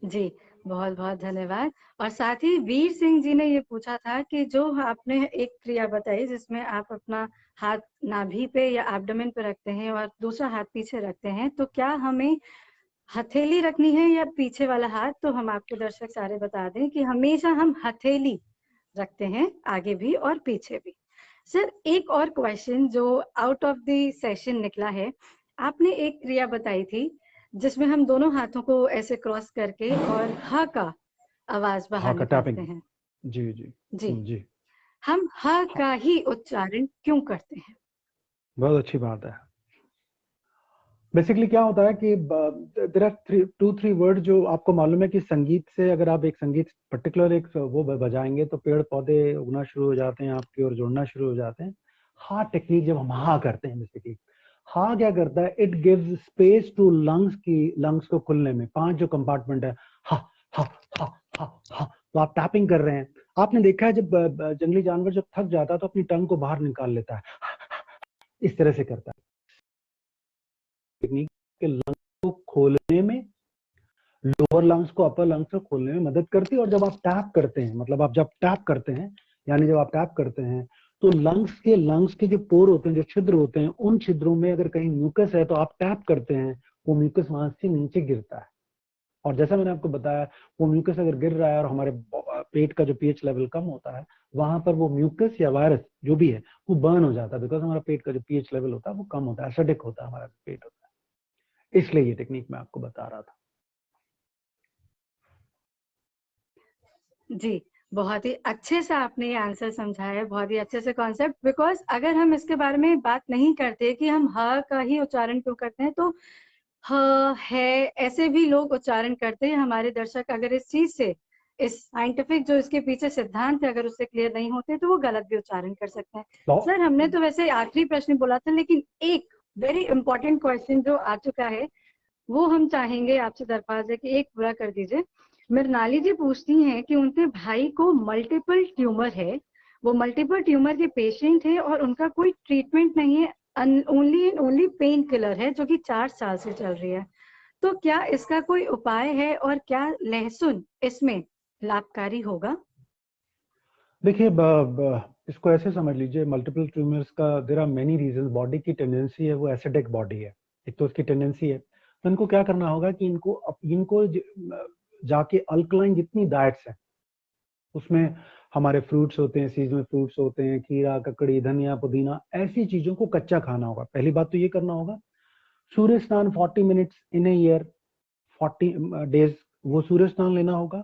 जी, बहुत बहुत धन्यवाद। और साथ ही वीर सिंह जी ने ये पूछा था कि जो आपने एक क्रिया बताई जिसमें आप अपना हाथ नाभि पे या एब्डोमेन पे रखते हैं और दूसरा हाथ पीछे रखते हैं, तो क्या हमें हथेली रखनी है या पीछे वाला हाथ? तो हम आपको दर्शक सारे बता दें कि हमेशा हम हथेली रखते हैं, आगे भी और पीछे भी। सर, एक और क्वेश्चन जो आउट ऑफ द सेशन निकला है, आपने एक क्रिया बताई थी जिसमें हम दोनों हाथों को ऐसे क्रॉस करके और ह का आवाज बाहर हाँ, निकालते टैपिंग। हैं। जी जी जी, जी। हम ह का ही उच्चारण क्यों करते हैं? बहुत अच्छी बात है। बेसिकली क्या होता है कि देयर आर 2-3 वर्ड जो आपको मालूम है कि संगीत से, अगर आप एक संगीत पर्टिकुलर एक वो बजाएंगे तो पेड़ पौधे उगना शुरू हो जाते हैं, आपकी ओर जुड़ना शुरू हो जाते हैं। हा टेक्निक जब हम हा करते हैं, बेसिकली हा क्या करता है, it gives space to lungs को खुलने में। 5 जो कंपार्टमेंट है, हा हा हा हा हा, तो आप टैपिंग कर रहे हैं। आपने देखा है जब जंगली जानवर जब थक जाता है तो अपनी टंग को बाहर निकाल लेता है, इस तरह से करता है। टेक्निक के लंग्स को खोलने में, लोअर लंग्स को अपर लंग्स को खोलने में मदद करती है। और जब आप टैप करते हैं, मतलब आप जब टैप करते हैं, यानी जब आप टैप करते हैं तो लंग्स के जो पोर होते हैं, जो छिद्र होते हैं, उन छिद्रों में अगर कहीं म्यूकस है तो आप टैप करते हैं, वो म्यूकस वहां से नीचे गिरता है। और जैसा मैंने आपको बताया, वो म्यूकस अगर गिर रहा है और हमारे पेट का जो पीएच लेवल कम होता है, वहां पर वो म्यूकस या वायरस जो भी है वो बर्न हो जाता है, बिकॉज हमारा पेट का जो पीएच लेवल होता है वो कम होता है, एसिडिक होता है हमारा पेट होता है। इसलिए ये टेक्निक मैं आपको बता रहा था। जी, बहुत ही अच्छे से आपने ये आंसर समझाया है, बहुत ही अच्छे से कॉन्सेप्ट। बिकॉज अगर हम इसके बारे में बात नहीं करते कि हम ह का ही उच्चारण क्यों करते हैं, तो ह है ऐसे भी लोग उच्चारण करते हैं। हमारे दर्शक अगर इस चीज से, इस साइंटिफिक जो इसके पीछे सिद्धांत है, अगर उससे क्लियर नहीं होते तो वो गलत भी उच्चारण कर सकते हैं। सर, हमने तो वैसे आखिरी प्रश्न बोला था, लेकिन एक वेरी इंपॉर्टेंट क्वेश्चन जो आ चुका है वो हम चाहेंगे आपसे, दरख्वास्त है कि एक पूरा कर दीजिए। मृणाली जी पूछती हैं कि उनके भाई को मल्टीपल ट्यूमर है, वो मल्टीपल ट्यूमर के पेशेंट है और उनका कोई ट्रीटमेंट नहीं है, only and only pain killer है जो कि 4 साल से चल रही है। तो क्या इसका कोई उपाय है और क्या लहसुन इसमें लाभकारी होगा? देखिए, इसको ऐसे समझ लीजिए, मल्टीपल ट्यूमर्स का there are many reasons. Body की टेंडेंसी है, वो एसिडिक बॉडी है, एक तो उसकी टेंडेंसी है। तो इनको क्या करना होगा कि इनको जाके अल्कलाइन जितनी डाइट्स है, उसमें हमारे फ्रूट्स होते हैं, सीजनल फ्रूट्स होते हैं, खीरा, ककड़ी, धनिया, पुदीना, ऐसी चीजों को कच्चा खाना होगा। पहली बात तो ये करना होगा। सूर्य स्नान 40 minutes in a year, 40 days वो सूर्य स्नान लेना होगा।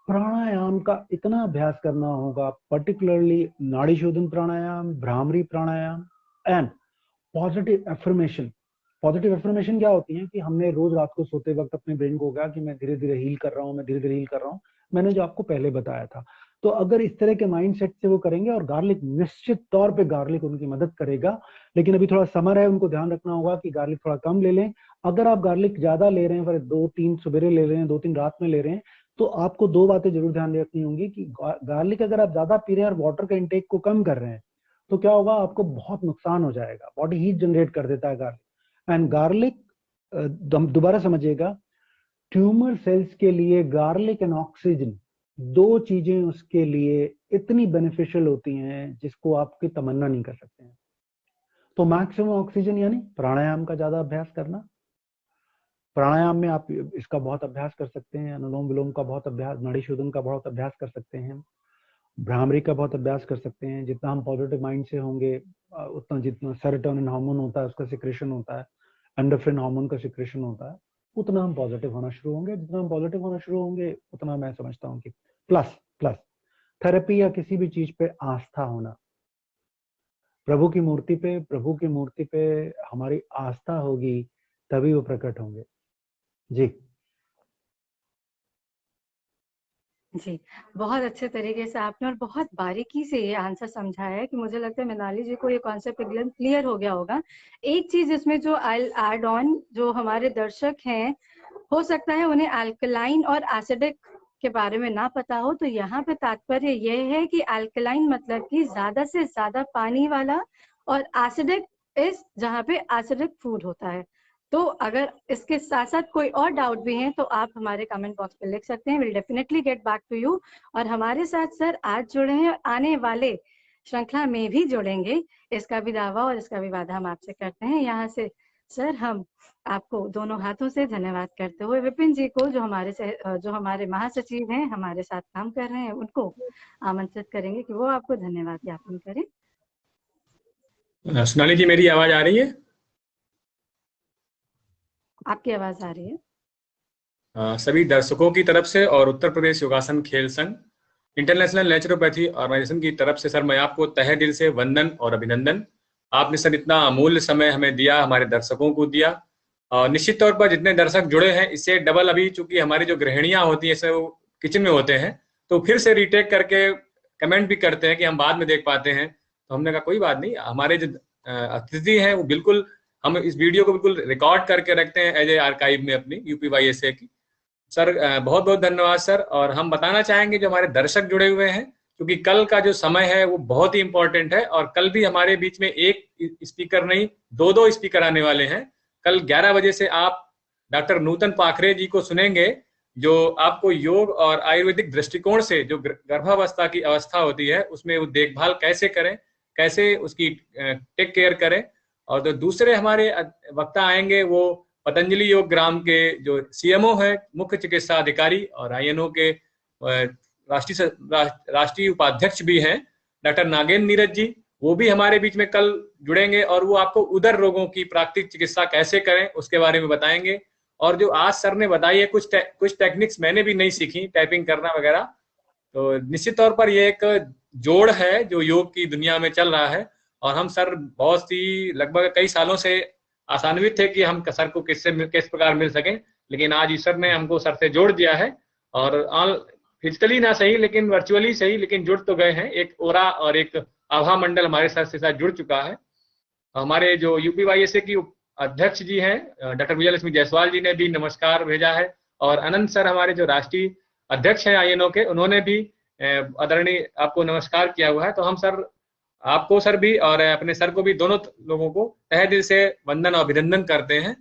प्राणायाम का इतना अभ्यास करना होगा, particularly nadi shodhan pranayama, bhramari pranayama and positive affirmation. Positive affirmation क्या होती है कि हमने रोज रात को सोते वक्त अपने ब्रेन को कहा कि मैं धीरे धीरे हील कर रहा हूँ, मैं धीरे धीरे हील कर रहा हूँ। मैंने जो आपको पहले बताया था, तो अगर इस तरह के माइंडसेट से वो करेंगे, और गार्लिक निश्चित तौर पे गार्लिक उनकी मदद करेगा। लेकिन अभी थोड़ा समर है, उनको ध्यान रखना होगा कि गार्लिक थोड़ा कम ले लें। अगर आप गार्लिक ज्यादा ले रहे हैं, पर 2-3 सवेरे ले रहे हैं, 2-3 रात में ले रहे हैं, तो आपको 2 बातें जरूर ध्यान रखनी होंगी कि गार्लिक अगर आप ज्यादा पी रहे हैं और वाटर का इंटेक को कम कर रहे हैं, तो क्या होगा, आपको बहुत नुकसान हो जाएगा। बॉडी हीट जनरेट कर देता है गार्लिक। एंड गार्लिक, दोबारा समझिएगा, ट्यूमर सेल्स के लिए गार्लिक एंड ऑक्सीजन, 2 चीजें उसके लिए इतनी बेनिफिशियल होती हैं जिसको आपकी तमन्ना नहीं कर सकते हैं। तो मैक्सिमम ऑक्सीजन यानी प्राणायाम का ज्यादा अभ्यास करना। प्राणायाम में आप इसका बहुत अभ्यास कर सकते हैं, अनुलोम विलोम का बहुत अभ्यास, नाड़ी शोधन का बहुत अभ्यास कर सकते हैं। भ्रामरी का बहुत अभ्यास कर सकते हैं। जितना हम पॉजिटिव माइंड से होंगे उतना, जितना सेरोटोनिन हार्मोन होता है उसका सिक्रेशन होता है, एंडोर्फिन हार्मोन का सिक्रेशन होता है, उतना हम पॉजिटिव होना शुरू होंगे। जितना हम पॉजिटिव होना शुरू होंगे उतना मैं समझता हूँ कि प्लस थेरेपी या किसी भी चीज पे आस्था होना, प्रभु की मूर्ति पे हमारी आस्था होगी तभी वो प्रकट होंगे। जी जी, बहुत अच्छे तरीके से आपने और बहुत बारीकी से ये आंसर समझाया है कि मुझे लगता है मृणाली जी को ये कॉन्सेप्ट एकदम क्लियर हो गया होगा। एक चीज इसमें जो आई एड ऑन, जो हमारे दर्शक हैं, हो सकता है उन्हें अल्कलाइन और एसिडिक के बारे में ना पता हो, तो यहाँ पे तात्पर्य ये है कि अल्कलाइन मतलब कि ज्यादा से ज्यादा पानी वाला, और एसिडिक इस जहाँ पे एसिडिक फूड होता है। तो अगर इसके साथ साथ कोई और डाउट भी है तो आप हमारे कमेंट बॉक्स पे लिख सकते हैं, will definitely get back to you. और हमारे साथ सर आज जुड़े हैं, आने वाले श्रृंखला में भी जुड़ेंगे, इसका भी दावा और इसका भी वादा हम आपसे करते हैं। यहाँ से सर हम आपको दोनों हाथों से धन्यवाद करते हुए विपिन जी को, जो हमारे महासचिव हैं, हमारे साथ काम कर रहे हैं, उनको आमंत्रित करेंगे कि वो आपको धन्यवाद ज्ञापन करें। सोनाली जी, मेरी आवाज आ रही है? आपकी आवाज आ रही है। सभी दर्शकों की तरफ से और उत्तर प्रदेश योगासन खेल संघ, इंटरनेशनल नेचुरोपैथी ऑर्गेनाइजेशन की तरफ से सर मैं आपको तहे दिल से वंदन और अभिनंदन। आपने सर इतना अमूल्य समय हमें दिया, हमारे दर्शकों को दिया। और निश्चित तौर पर जितने दर्शक जुड़े हैं इससे डबल, अभी चूंकि हमारी जो गृहिणियां होती हैं वो किचन में होते हैं तो फिर से रीटेक करके कमेंट भी करते हैं कि हम बाद में देख पाते हैं। तो हमने कहा कोई बात नहीं, हमारे जो अतिथि हैं वो बिल्कुल, हम इस वीडियो को बिल्कुल रिकॉर्ड करके रखते हैं एज ए आर्काइव में अपनी UPYSA की। सर बहुत बहुत धन्यवाद सर। और हम बताना चाहेंगे जो हमारे दर्शक जुड़े हुए हैं, क्योंकि कल का जो समय है वो बहुत ही इंपॉर्टेंट है और कल भी हमारे बीच में एक स्पीकर नहीं, दो स्पीकर आने वाले हैं। कल 11 बजे से आप डॉक्टर नूतन पाखरे जी को सुनेंगे, जो आपको योग और आयुर्वेदिक दृष्टिकोण से जो गर्भावस्था की अवस्था होती है उसमें वो देखभाल कैसे करें, कैसे उसकी टेक केयर करें। और जो दूसरे हमारे वक्ता आएंगे वो पतंजलि योग ग्राम के जो CMO है, मुख्य चिकित्सा अधिकारी, और INO के राष्ट्रीय उपाध्यक्ष भी हैं, डॉक्टर नागेंद्र नीरज जी, वो भी हमारे बीच में कल जुड़ेंगे और वो आपको उदर रोगों की प्राकृतिक चिकित्सा कैसे करें उसके बारे में बताएंगे। और जो आज सर ने बताई है कुछ टेक्निक्स मैंने भी नहीं सीखी, टाइपिंग करना वगैरह, तो निश्चित तौर पर ये एक जोड़ है जो योग की दुनिया में चल रहा है। और हम सर बहुत ही लगभग कई सालों से आशान्वित थे कि हम सर को किस प्रकार मिल सकें, लेकिन आज ईश्वर ने हमको सर से जोड़ दिया है। और फिजिकली ना सही लेकिन वर्चुअली सही, लेकिन जुड़ तो गए हैं। एक ओरा और एक आभा मंडल हमारे सर से साथ जुड़ चुका है। हमारे जो UPYSA की अध्यक्ष जी हैं डॉक्टर विजयलक्ष्मी जायसवाल जी ने भी नमस्कार भेजा है। और अनंत सर हमारे जो राष्ट्रीय अध्यक्ष हैं INO के, उन्होंने भी आदरणीय आपको नमस्कार किया हुआ है। तो हम सर आपको सर भी और अपने सर को भी, दोनों लोगों को तहे दिल से वंदन और अभिनंदन करते हैं।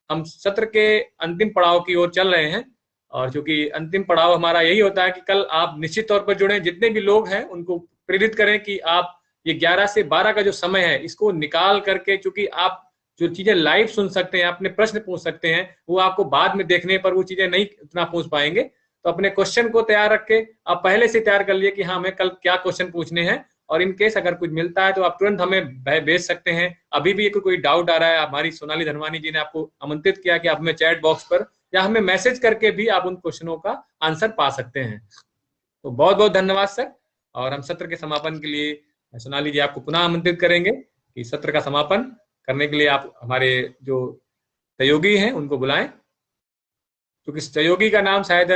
हम सत्र के अंतिम पड़ाव की ओर चल रहे हैं और चूंकि अंतिम पड़ाव हमारा यही होता है कि कल आप निश्चित तौर पर जुड़े, जितने भी लोग हैं उनको प्रेरित करें कि आप ये 11 से 12 का जो समय है इसको निकाल करके, चूंकि आप जो चीजें लाइव सुन सकते हैं, अपने प्रश्न पूछ सकते हैं, वो आपको बाद में देखने पर वो चीजें नहीं उतना पूछ पाएंगे। तो अपने क्वेश्चन को तैयार रख के आप पहले से तैयार कर लिए कि हाँ हमें कल क्या क्वेश्चन पूछने हैं, और इन केस अगर कुछ मिलता है तो आप तुरंत हमें भेज सकते हैं। अभी भी कोई डाउट आ रहा है, हमारी सोनाली धनवानी जी ने आपको आमंत्रित किया कि आप हमें चैट बॉक्स पर या हमें मैसेज करके भी आप उन क्वेश्चनों का आंसर पा सकते हैं। तो बहुत बहुत धन्यवाद सर। और हम सत्र के समापन के लिए सोनाली जी आपको पुनः आमंत्रित करेंगे कि सत्र का समापन करने के लिए आप हमारे जो सहयोगी हैं उनको बुलाएं। क्योंकि सहयोगी का नाम शायद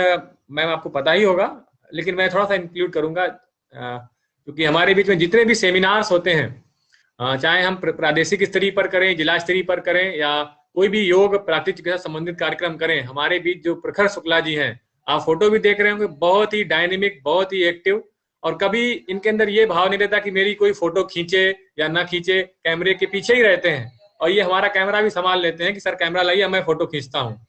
मैम आपको पता ही होगा, लेकिन मैं थोड़ा सा इंक्लूड करूंगा, क्योंकि हमारे बीच में जितने भी सेमिनार्स होते हैं, चाहे हम प्रादेशिक स्तरीय पर करें, जिला स्तरीय पर करें, या कोई भी योग प्राकृतिक चिकित्सा संबंधित कार्यक्रम करें, हमारे बीच जो प्रखर शुक्ला जी हैं, आप फोटो भी देख रहे होंगे, बहुत ही डायनेमिक, बहुत ही एक्टिव, और कभी इनके अंदर ये भाव नहीं रहता कि मेरी कोई फोटो खींचे या ना खींचे, कैमरे के पीछे ही रहते हैं। और ये हमारा कैमरा भी संभाल लेते हैं कि सर कैमरा लाइए, मैं फोटो खींचता हूँ।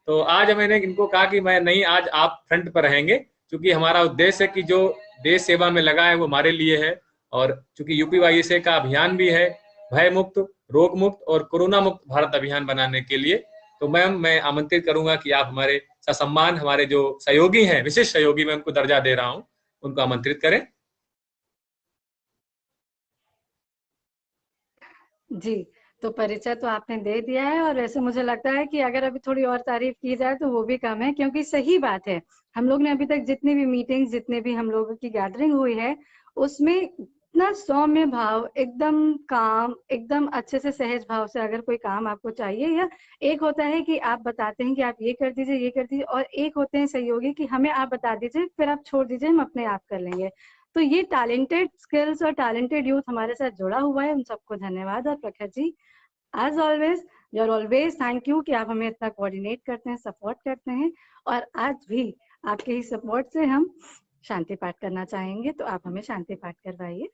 तो आज मैंने इनको कहा कि मैं नहीं, आज आप फ्रंट पर रहेंगे, क्योंकि हमारा उद्देश्य है कि जो देश सेवा में लगा है वो हमारे लिए है। और चूंकि UPYSA का अभियान भी है भय मुक्त, रोग मुक्त और कोरोना मुक्त भारत अभियान बनाने के लिए। तो मैम मैं आमंत्रित करूंगा कि आप हमारे ससम्मान, हमारे जो सहयोगी हैं, विशिष्ट सहयोगी, मैं उनको दर्जा दे रहा हूं, उनको आमंत्रित करें। जी, तो परिचय तो आपने दे दिया है और वैसे मुझे लगता है कि अगर अभी थोड़ी और तारीफ की जाए तो वो भी कम है, क्योंकि सही बात है, हम लोग ने अभी तक जितनी भी मीटिंग्स, जितने भी हम लोगों की गैदरिंग हुई है, उसमें इतना सौम्य भाव, एकदम काम, एकदम अच्छे से सहज भाव से अगर कोई काम आपको चाहिए, या एक होता है कि आप बताते हैं कि आप ये कर दीजिए, ये कर दीजिए, और एक होते हैं सहयोगी कि हमें आप बता दीजिए, फिर आप छोड़ दीजिए, हम अपने आप कर लेंगे। तो ये टैलेंटेड स्किल्स और टैलेंटेड यूथ हमारे साथ जुड़ा हुआ है, उन सबको धन्यवाद। और Prakhar ji, as always, you are always thank you कि आप हमें इतना कोऑर्डिनेट करते हैं, सपोर्ट करते हैं, और आज भी आपके ही सपोर्ट से हम शांति पाठ करना चाहेंगे, तो आप हमें शांति पाठ करवाइए।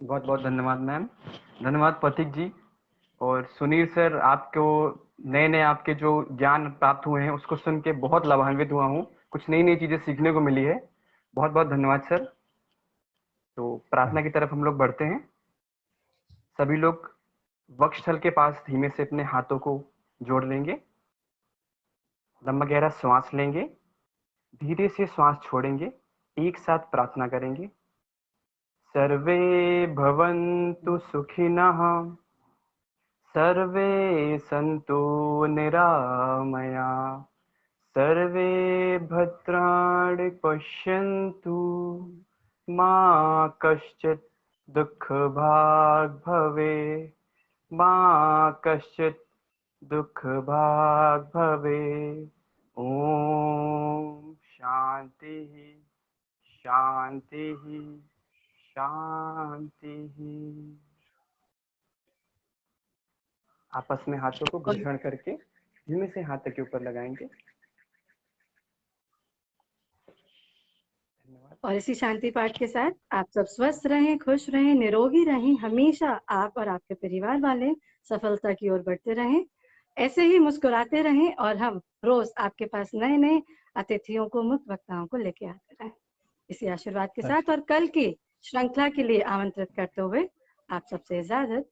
बहुत बहुत धन्यवाद मैम। धन्यवाद प्रतीक जी। और सुनील सर, आपको नए नए आपके जो ज्ञान प्राप्त हुए हैं उसको सुन के बहुत लाभान्वित हुआ हूँ, कुछ नई नई चीजें सीखने को मिली है। बहुत बहुत धन्यवाद सर। तो प्रार्थना की तरफ हम लोग बढ़ते हैं। सभी लोग वक्षस्थल के पास धीमे से अपने हाथों को जोड़ लेंगे, लंबा गहरा श्वास लेंगे, धीरे से श्वास छोड़ेंगे, एक साथ प्रार्थना करेंगे। सर्वे भवन्तु सुखिनः, सर्वे सन्तु निरामया, सर्वे भद्राणि पश्यन्तु, मा कश्चित् दुःखभाग् भवेत्, मा कश्चित् दुःखभाग् भवेत्। ॐ शान्तिः शान्तिः शान्तिः। आपस में हाथों को घर्षण करके धीमे से हाथ के ऊपर लगाएंगे। और इसी शांति पाठ के साथ आप सब स्वस्थ रहें, खुश रहें, निरोगी रहें, हमेशा आप और आपके परिवार वाले सफलता की ओर बढ़ते रहें, ऐसे ही मुस्कुराते रहें, और हम रोज आपके पास नए नए अतिथियों को, मुक्त वक्ताओं को लेके आते रहें। इसी आशीर्वाद के साथ और कल की श्रृंखला के लिए आमंत्रित करते हुए आप सबसे इजाजत।